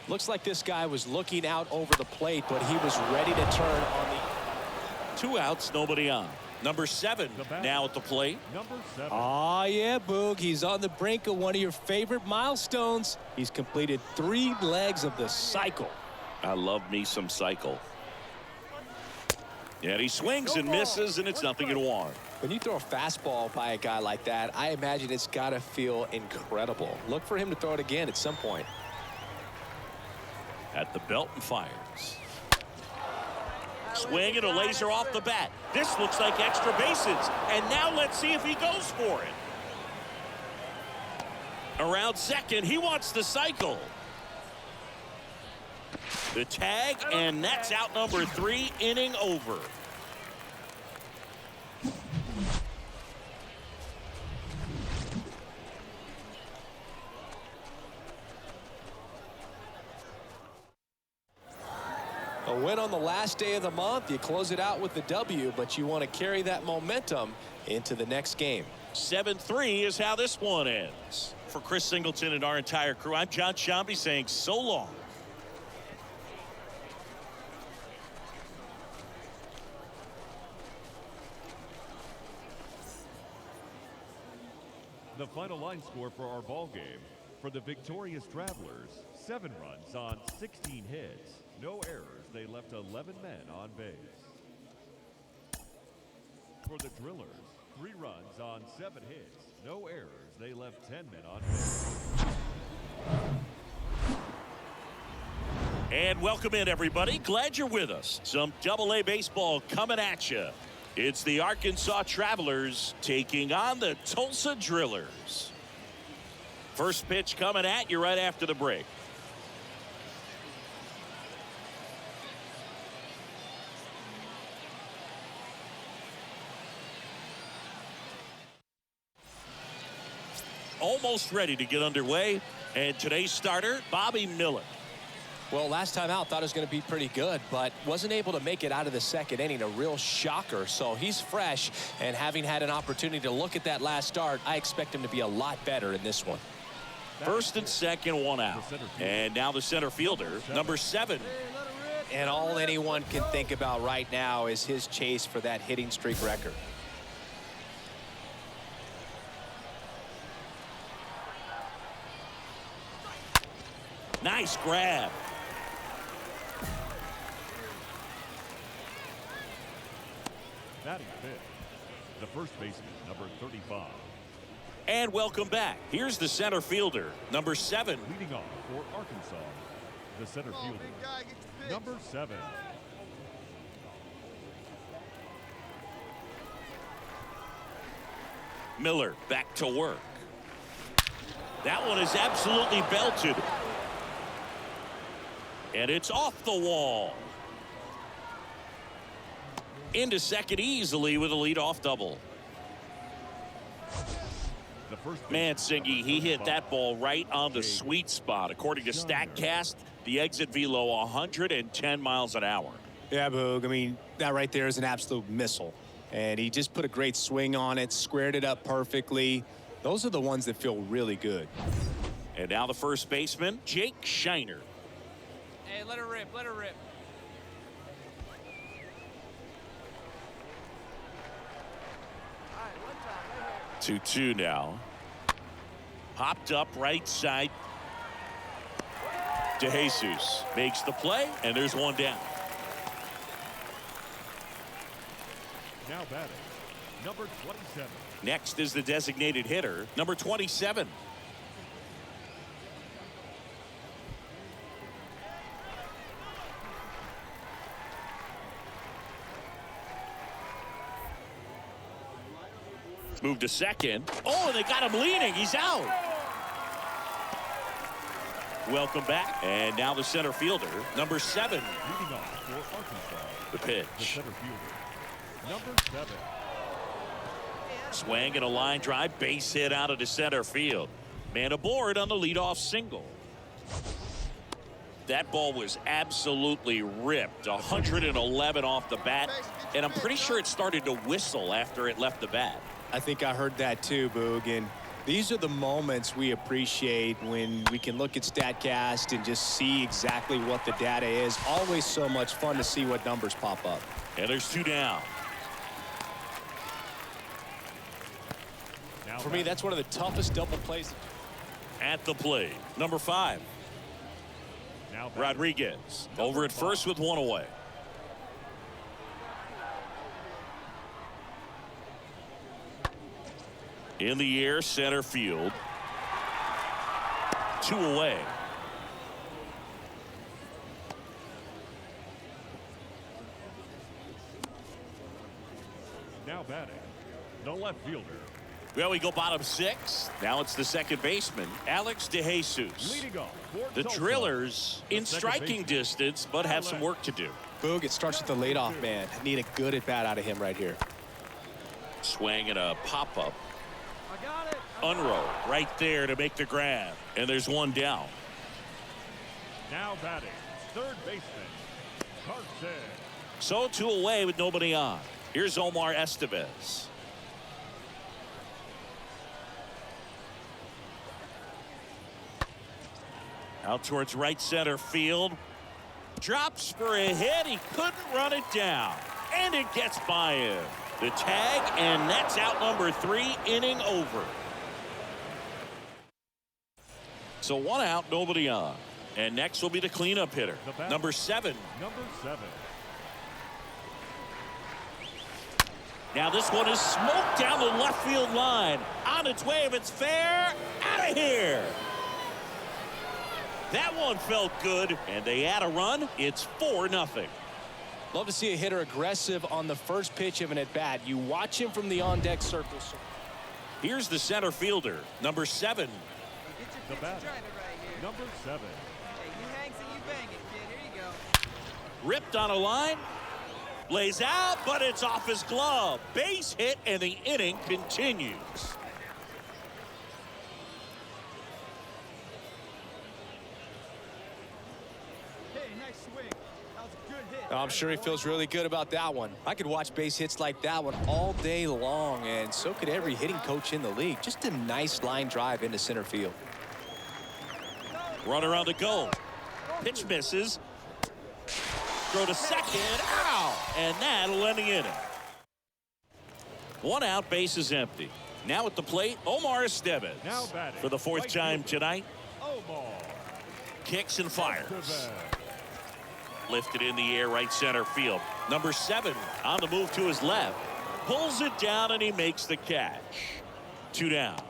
Looks like this guy was looking out over the plate, but he was ready to turn on the... 2 outs, nobody on. Number 7 now at the plate. Number 7. Oh, yeah, Boog. He's on the brink of one of your favorite milestones. He's completed 3 legs of the cycle. I love me some cycle. And he swings and misses, and it's nothing in 1. When you throw a fastball by a guy like that, I imagine it's got to feel incredible. Look for him to throw it again at some point. At the belt and fires. Swing and a laser off the bat. This looks like extra bases. And now let's see if he goes for it. Around second, he wants the cycle. The tag, and that's out number 3, inning over. A win on the last day of the month. You close it out with the W, but you want to carry that momentum into the next game. 7-3 is how this one ends. For Chris Singleton and our entire crew, I'm John Shambi saying so long. The final line score for our ball game. For the victorious Travelers, 7 runs on 16 hits. No errors. They left 11 men on base. For the Drillers, 3 runs on 7 hits. No errors. They left 10 men on base. And welcome in, everybody. Glad you're with us. Some Double-A baseball coming at you. It's the Arkansas Travelers taking on the Tulsa Drillers. First pitch coming at you right after the break. Almost ready to get underway. And today's starter, Bobby Miller. Well, last time out, thought it was going to be pretty good, but wasn't able to make it out of the second inning. A real shocker. So he's fresh, and having had an opportunity to look at that last start, I expect him to be a lot better in this one. First and second, 1 out. And now the center fielder, number 7. And all anyone can think about right now is his chase for that hitting streak record. Nice grab. Batting fifth, the first baseman, number 35. And welcome back. Here's the center fielder, number 7. Leading off for Arkansas, the center fielder, number 7. Miller back to work. That one is absolutely belted. And it's off the wall. Into second easily with a leadoff double. Man, Singy, he hit that ball right on the sweet spot. According to StatCast, the exit velo 110 miles an hour. Yeah, Boog. I mean, that right there is an absolute missile. And he just put a great swing on it, squared it up perfectly. Those are the ones that feel really good. And now the first baseman, Jake Shiner. Hey, let her rip, let her rip. 2-2 now. Popped up right side. DeJesus makes the play, and there's one down. Now batting, number 27. Next is the designated hitter, number 27. Move to second. Oh, and they got him leaning. He's out. Welcome back. And now the center fielder, number 7. Leading off for Arkansas, The the pitch. center fielder, number 7. Swing and a line drive. Base hit out of the center field. Man aboard on the leadoff single. That ball was absolutely ripped. 111 off the bat. And I'm pretty sure it started to whistle after it left the bat. I think I heard that too, Boog. And these are the moments we appreciate when we can look at StatCast and just see exactly what the data is. Always so much fun to see what numbers pop up. And there's 2 down. Now For me, that's one of the toughest double plays. At the plate, number 5. now Rodriguez over at first with 1 away. In the air, center field. 2 away. Now batting, the left fielder, Well, we go bottom 6. Now it's the second baseman, Alex DeJesus. leading off for The Tulsa, Drillers in the second striking baseman, distance, but have some work to do. Boog, it starts with the leadoff man. Need a good at bat out of him right here. Swing and a pop-up. I got it. Unrow right there to make the grab. And there's 1 down. Now batting, third baseman, Carson. So 2 away with nobody on. Here's Omar Estevez. Out towards right center field. Drops for a hit. He couldn't run it down. And it gets by him. The tag, and that's out number 3, inning over. So 1 out, nobody on. And next will be the cleanup hitter, number 7. Number 7. Now this one is smoked down the left field line. On its way, if it's fair, out of here. That one felt good, and they add a run. It's 4-0. Love to see a hitter aggressive on the first pitch of an at-bat. You watch him from the on-deck circle. Here's the center fielder, number 7. Get The your pitch batter, and drive it right here. number 7. Hey, you hang so you bang it, kid. Here you go. Ripped on a line. Lays out, but it's off his glove. Base hit, and the inning continues. Hey, nice swing. That was a good hit. I'm sure he feels really good about that one. I could watch base hits like that one all day long, and so could every hitting coach in the league. Just a nice line drive into center field. Runner on the go. Pitch misses. Throw to second. Ow! And that'll end the inning. 1 out, base is empty. Now at the plate, Omar Estevez. Now batting, For the 4th right time fielder. tonight. Omar. Kicks and fires. Estevez. Lifted in the air, right center field. Number 7 on the move to his left. Pulls it down, and he makes the catch. 2 down.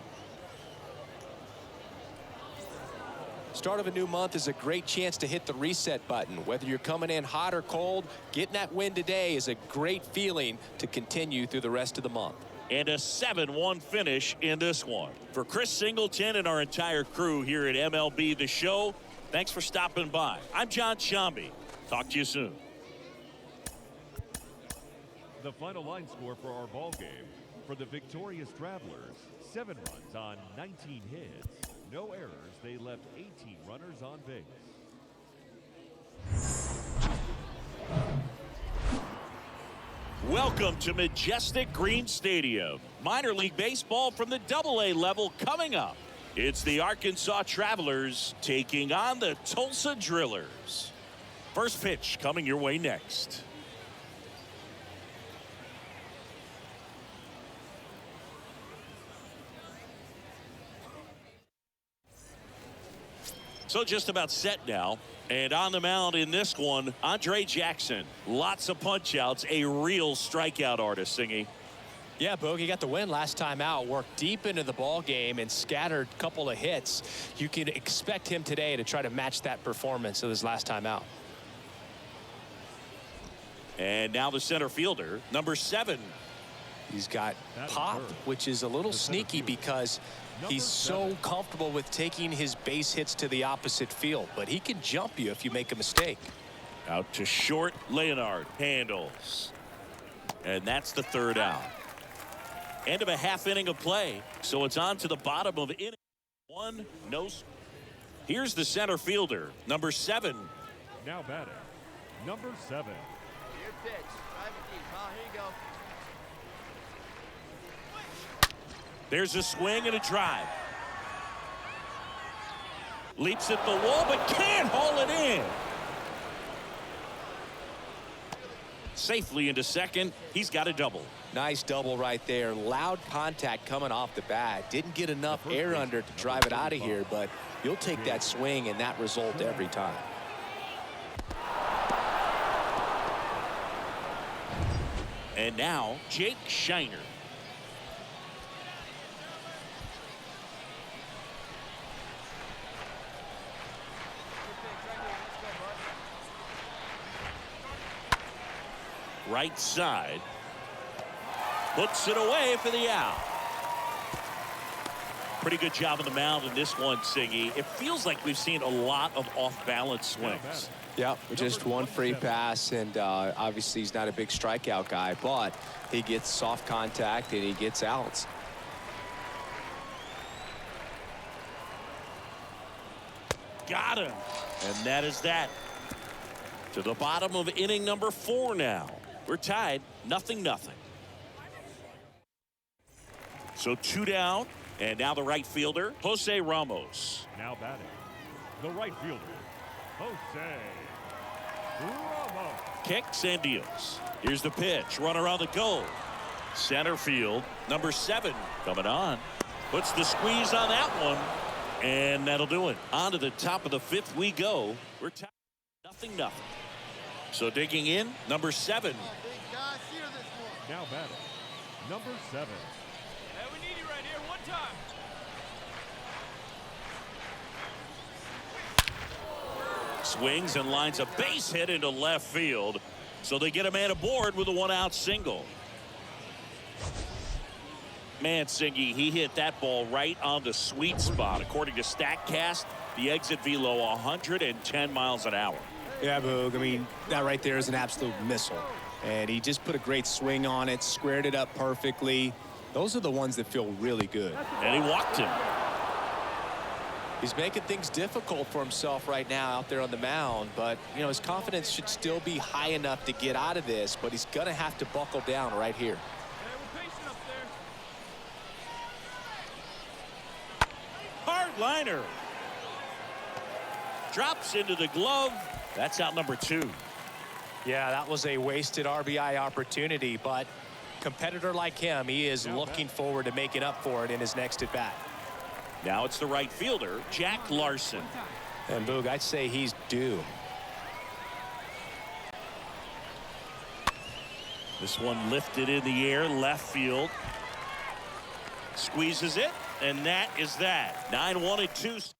Start of a new month is a great chance to hit the reset button. Whether you're coming in hot or cold, getting that win today is a great feeling to continue through the rest of the month. And a 7-1 finish in this one. For Chris Singleton and our entire crew here at MLB The Show, thanks for stopping by. I'm John Shambi. Talk to you soon. The final line score for our ball game. For the victorious Travelers, 7 runs on 19 hits. No errors. They left 18 runners on base. Welcome to Majestic Green Stadium. Minor League Baseball from the AA level coming up. It's the Arkansas Travelers taking on the Tulsa Drillers. First pitch coming your way next. So just about set now. And on the mound in this one, Andre Jackson. Lots of punch outs. A real strikeout artist, Singy. Yeah, Bogey got the win last time out, worked deep into the ball game and scattered a couple of hits. You can expect him today to try to match that performance of his last time out. And now the center fielder, number 7. He's got pop, which is a little sneaky because he's so comfortable with taking his base hits to the opposite field, but he can jump you if you make a mistake. Out to short. Leonard handles, and that's the third out. End of a half inning of play, so it's on to the bottom of inning one. No. Here's the center fielder, number 7. Now batting, number 7. Your pitch. Drive it deep, huh? Here you go. There's a swing and a drive. Leaps at the wall, but can't haul it in. Safely into second. He's got a double. Nice double right there. Loud contact coming off the bat. Didn't get enough air under to drive it out of here, but you'll take that swing and that result every time. And now Jake Shiner. Right side. Puts it away for the out. Pretty good job on the mound in this one, Siggy. It feels like we've seen a lot of off-balance swings. Yep, just one free pass, and obviously he's not a big strikeout guy, but he gets soft contact and he gets outs. Got him. And that is that. To the bottom of inning number 4 now. We're tied, 0-0. So 2 down, and now the right fielder, Jose Ramos. Now batting, the right fielder, Jose Ramos. Kicks and deals. Here's the pitch. Runner on the goal. Center field, number 7 coming on. Puts the squeeze on that one, and that'll do it. On to the top of the 5th we go. We're tied, 0-0. So digging in, number 7. Now batting, number 7. Hey, we need you right here. One time. Swings and lines a base hit into left field. So they get a man aboard with a 1-out single. Man, Singy, he hit that ball right on the sweet spot. According to StatCast, the exit velo 110 miles an hour. Yeah, Boog. I mean, that right there is an absolute missile. And he just put a great swing on it, squared it up perfectly. Those are the ones that feel really good. And he walked him. He's making things difficult for himself right now out there on the mound, but you know his confidence should still be high enough to get out of this, but he's gonna have to buckle down right here. Hey, we're patient up there. Hard liner. Drops into the glove. That's out number 2. Yeah, that was a wasted RBI opportunity, but competitor like him, he is looking forward to making up for it in his next at bat. Now it's the right fielder, Jack Larson. And Boog, I'd say he's due. This one lifted in the air, left field. Squeezes it, and that is that. 9-1-2.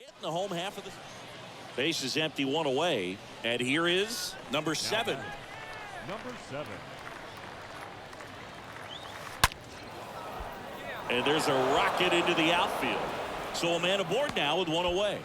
In the home half of the base is empty, 1 away. And here is number 7. Number 7. And there's a rocket into the outfield. So a man aboard now with 1 away.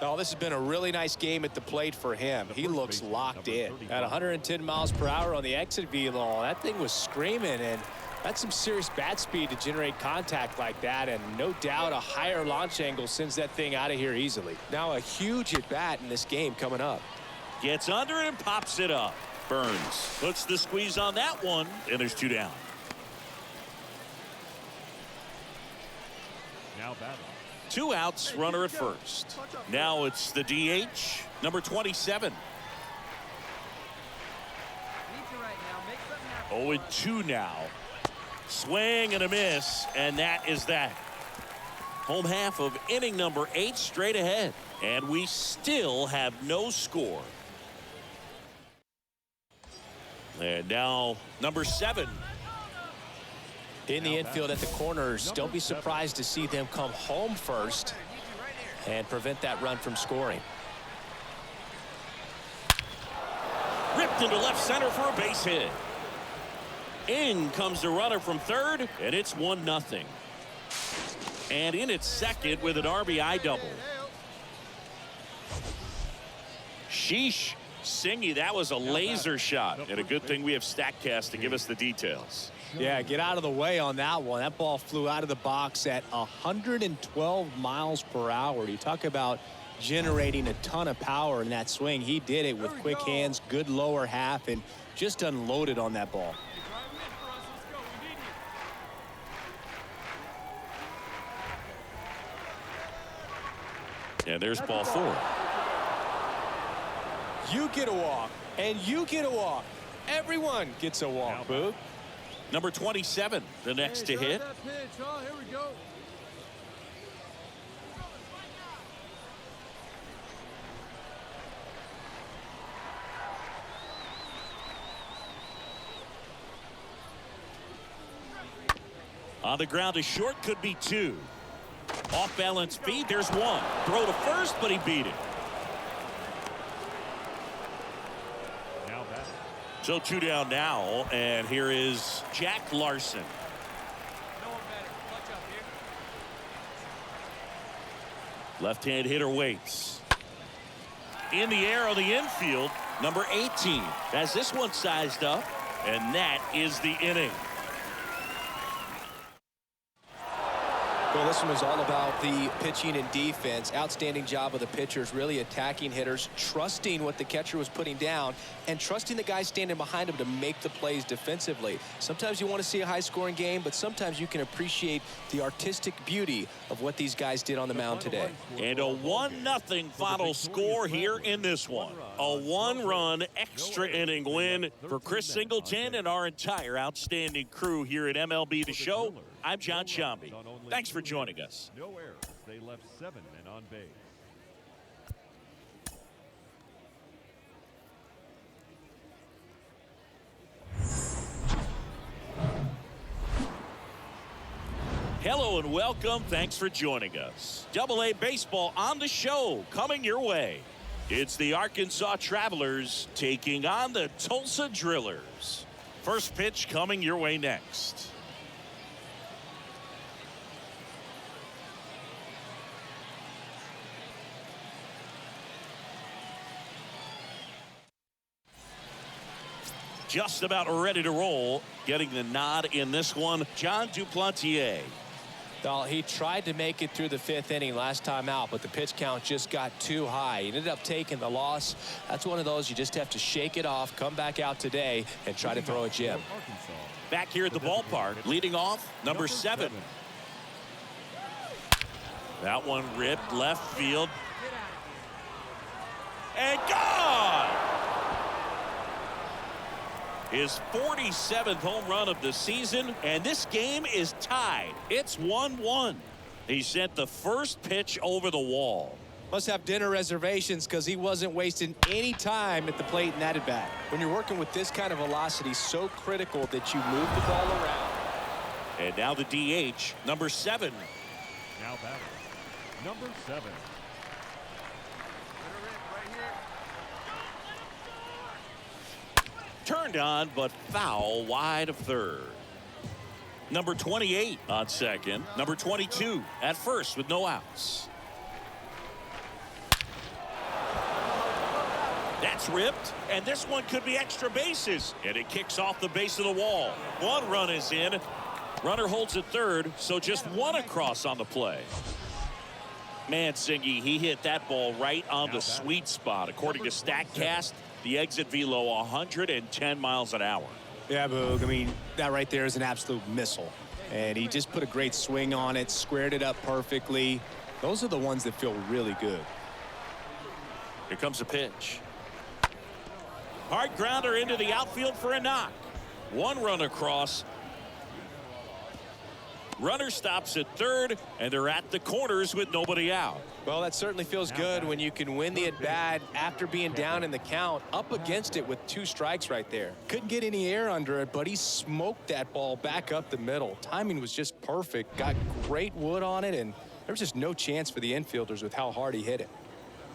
Oh, this has been a really nice game at the plate for him. He looks locked in. At 110 miles per hour on the exit velo, that thing was screaming, and that's some serious bat speed to generate contact like that, and no doubt a higher launch angle sends that thing out of here easily. Now a huge at bat in this game coming up. Gets under it and pops it up. Burns puts the squeeze on that one, and there's 2 down. Now batting, 2 outs, runner at first. Now it's the DH, number 27. Need you right now. Make something happen. 0-2 now. Swing and a miss, and that is that. Home half of inning number 8 straight ahead, and we still have no score. And now number 7. In the infield at the corners, don't be surprised to see them come home first and prevent that run from scoring. Ripped into left center for a base hit. In comes the runner from third, and it's 1-0. And in at second with an RBI double. Sheesh. Singy, that was a laser shot. And a good thing we have StatCast to give us the details. Yeah, get out of the way on that one. That ball flew out of the box at 112 miles per hour. You talk about generating a ton of power in that swing. He did it with quick hands, good lower half, and just unloaded on that ball. And there's ball 4. You get a walk, and you get a walk. Everyone gets a walk, Boog. Number 27, the next to hit. That pitch, huh? Here we go. On the ground to short, could be 2. Off balance feed, there's 1. Throw to first, but he beat it. So 2 down now, and here is Jack Larson. Left-hand hitter waits. In the air on the infield, number 18 has this one sized up, and that is the inning. Well, this one was all about the pitching and defense. Outstanding job of the pitchers, really attacking hitters, trusting what the catcher was putting down, and trusting the guy standing behind him to make the plays defensively. Sometimes you want to see a high-scoring game, but sometimes you can appreciate the artistic beauty of what these guys did on the mound today. And a 1-0 final score here in this one. A 1-run extra inning win for Chris Singleton and our entire outstanding crew here at MLB The Show. I'm John Shambi. Thanks for joining us. No errors. They left 7 men on base. Hello and welcome. Thanks for joining us. Double-A baseball on the show coming your way. It's the Arkansas Travelers taking on the Tulsa Drillers. First pitch coming your way next. Just about ready to roll. Getting the nod in this one, John Duplantier. Well, he tried to make it through the 5th inning last time out, but the pitch count just got too high. He ended up taking the loss. That's one of those you just have to shake it off, come back out today, and try to throw a gem. Back here at the ballpark, leading off, number 7. That one ripped left field. And gone! His 47th home run of the season, and this game is tied. It's 1-1. He sent the first pitch over the wall. Must have dinner reservations because he wasn't wasting any time at the plate in that at bat. When you're working with this kind of velocity, so critical that you move the ball around. And now the DH, number 7. Now batting, number 7. Turned on, but foul wide of third. Number 28 on second. Number 22 at first with no outs. That's ripped, and this one could be extra bases. And it kicks off the base of the wall. 1 run is in. Runner holds at third, so just 1 across on the play. Man, Singy, he hit that ball right on the sweet spot. According to StatCast, the exit velo 110 miles an hour. Yeah, Boog. I mean, that right there is an absolute missile. And he just put a great swing on it, squared it up perfectly. Those are the ones that feel really good. Here comes a pitch. Hard grounder into the outfield for a knock. 1 run across. Runner stops at third, and they're at the corners with nobody out. Well, that certainly feels good when you can win the at-bat after being down in the count, up against it with 2 strikes right there. Couldn't get any air under it, but he smoked that ball back up the middle. Timing was just perfect. Got great wood on it, and there was just no chance for the infielders with how hard he hit it.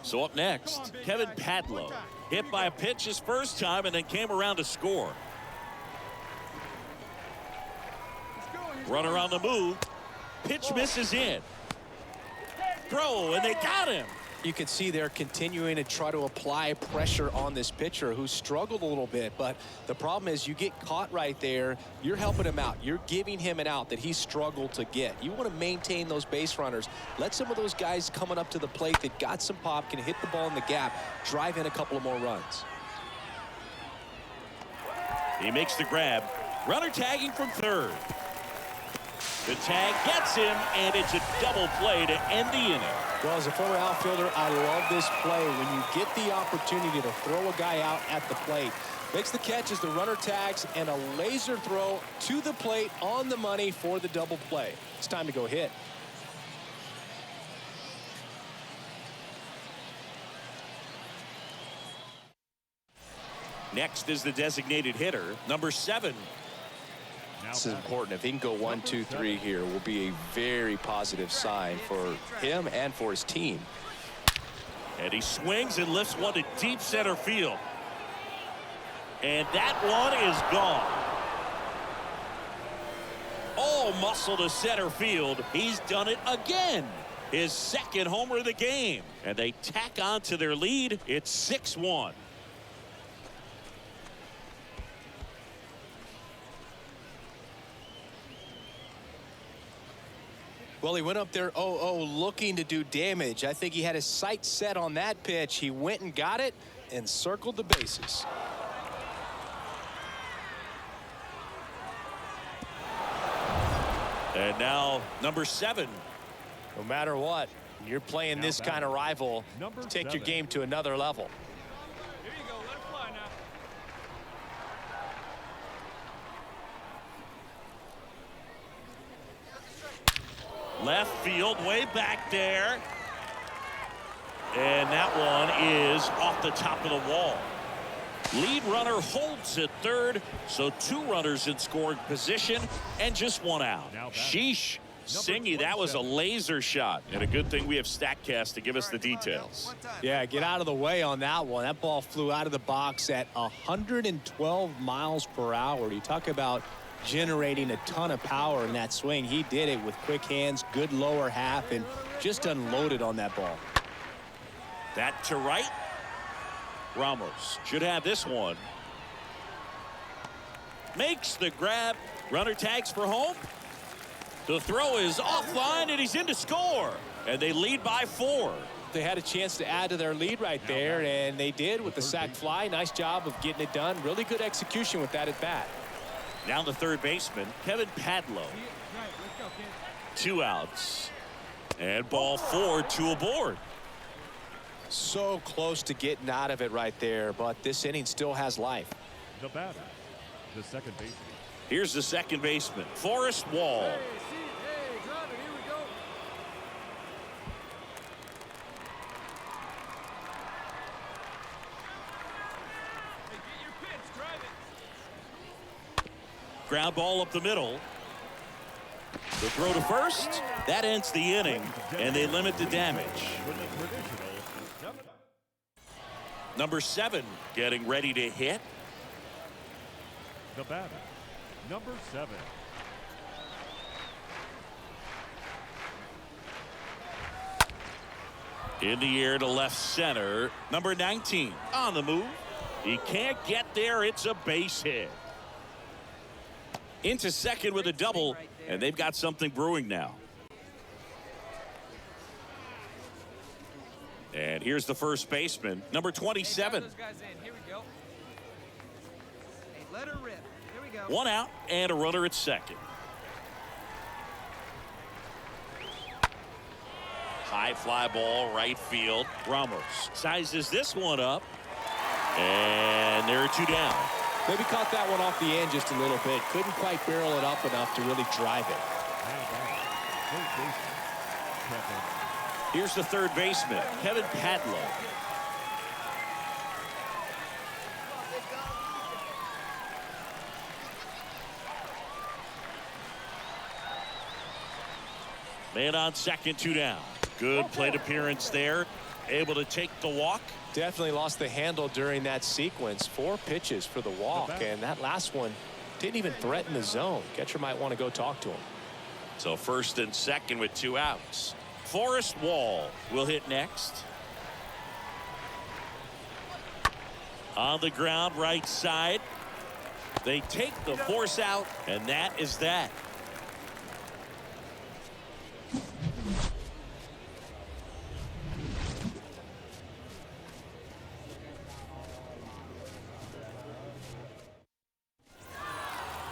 So up next, Kevin Padlow. Hit by a pitch his first time and then came around to score. Runner on the move. Pitch misses in. Throw, and they got him. You can see they're continuing to try to apply pressure on this pitcher who struggled a little bit. But the problem is you get caught right there. You're helping him out. You're giving him an out that he struggled to get. You want to maintain those base runners. Let some of those guys coming up to the plate that got some pop, can hit the ball in the gap, drive in a couple of more runs. He makes the grab. Runner tagging from third. The tag gets him, and it's a double play to end the inning. Well, as a former outfielder, I love this play. When you get the opportunity to throw a guy out at the plate, makes the catch as the runner tags, and a laser throw to the plate on the money for the double play. It's time to go hit. Next is the designated hitter, number 7. This is important. If he can go 1, 2, 3 here, will be a very positive sign for him and for his team. And he swings and lifts one to deep center field. And that one is gone. All muscle to center field. He's done it again. His second homer of the game. And they tack on to their lead. It's 6-1. Well, he went up there 0-0 looking to do damage. I think he had his sights set on that pitch. He went and got it and circled the bases. And now number 7. No matter what, you're playing this kind of rival to take your game to another level. Here you go. Let it fly now. Left field, way back there. And that one is off the top of the wall. Lead runner holds at third, so 2 runners in scoring position and just 1 out. Sheesh. Singy, that was a laser shot. And a good thing we have StatCast to give us the details. Yeah, get out of the way on that one. That ball flew out of the box at 112 miles per hour. You talk about generating a ton of power in that swing. He did it with quick hands, good lower half, and just unloaded on that ball. That to right. Ramos should have this one. Makes the grab. Runner tags for home. The throw is offline, and he's in to score. And they lead by 4. They had a chance to add to their lead right there, and they did with the sac fly. Nice job of getting it done. Really good execution with that at bat. Now the third baseman, Kevin Padlow. 2 outs. And ball 4, 2 aboard. So close to getting out of it right there, but this inning still has life. The batter, the second baseman. Here's the second baseman, Forrest Wall. Hey, drive it. Here we go. Hey, get your pitch. Drive it. Ground ball up the middle. The throw to first. That ends the inning, and they limit the damage. Number 7 getting ready to hit. The batter, number 7. In the air to left center. Number 19 on the move. He can't get there. It's a base hit. Into second with a double, and they've got something brewing now. And here's the first baseman, number 27. Those guys in. Here we go. Hey, let her rip. Here we go. 1 out and a runner at second. High fly ball, right field. Ramos sizes this one up. And there are 2 down. Maybe caught that one off the end just a little bit. Couldn't quite barrel it up enough to really drive it. Here's the third baseman, Kevin Padlow. Man on second, 2 down. Good plate appearance there. Able to take the walk. Definitely lost the handle during that sequence. 4 pitches for the walk, and that last one didn't even threaten the zone. Catcher might want to go talk to him. So first and second with 2 outs. Forrest Wall will hit next. On the ground, right side. They take the force out, and that is that.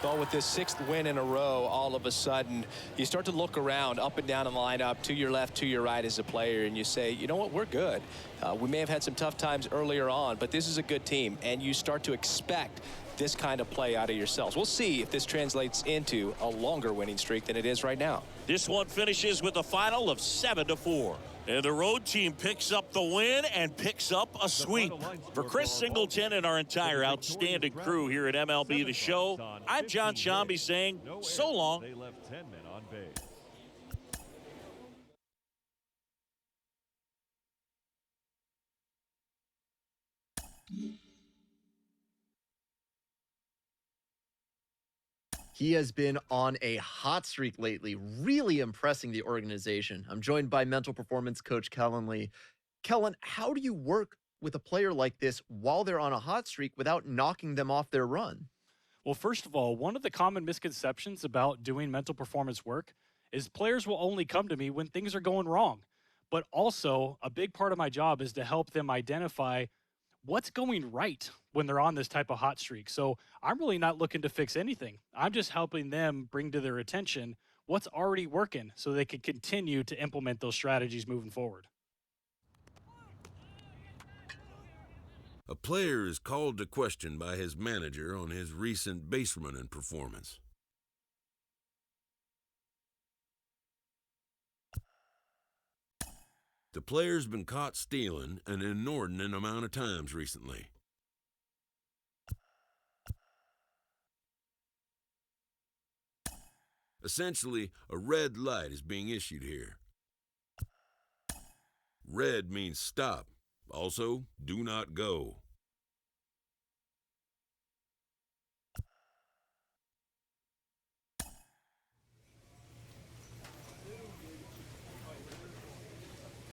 Well, with this 6th win in a row, all of a sudden, you start to look around up and down the lineup, to your left, to your right as a player, and you say, you know what, we're good. We may have had some tough times earlier on, but this is a good team, and you start to expect this kind of play out of yourselves. We'll see if this translates into a longer winning streak than it is right now. This one finishes with a final of 7-4. And the road team picks up the win and picks up a sweep. For Chris Singleton and our entire outstanding crew here at MLB The Show, I'm John Shambi saying so long. They left 10 men on base. He has been on a hot streak lately, really impressing the organization. I'm joined by mental performance coach Kellen Lee. Kellen, how do you work with a player like this while they're on a hot streak without knocking them off their run? Well, first of all, one of the common misconceptions about doing mental performance work is players will only come to me when things are going wrong. But also, a big part of my job is to help them identify what's going right when they're on this type of hot streak. So I'm really not looking to fix anything. I'm just helping them bring to their attention what's already working so they can continue to implement those strategies moving forward. A player is called to question by his manager on his recent base running performance. The player's been caught stealing an inordinate amount of times recently. Essentially, a red light is being issued here. Red means stop. Also, do not go.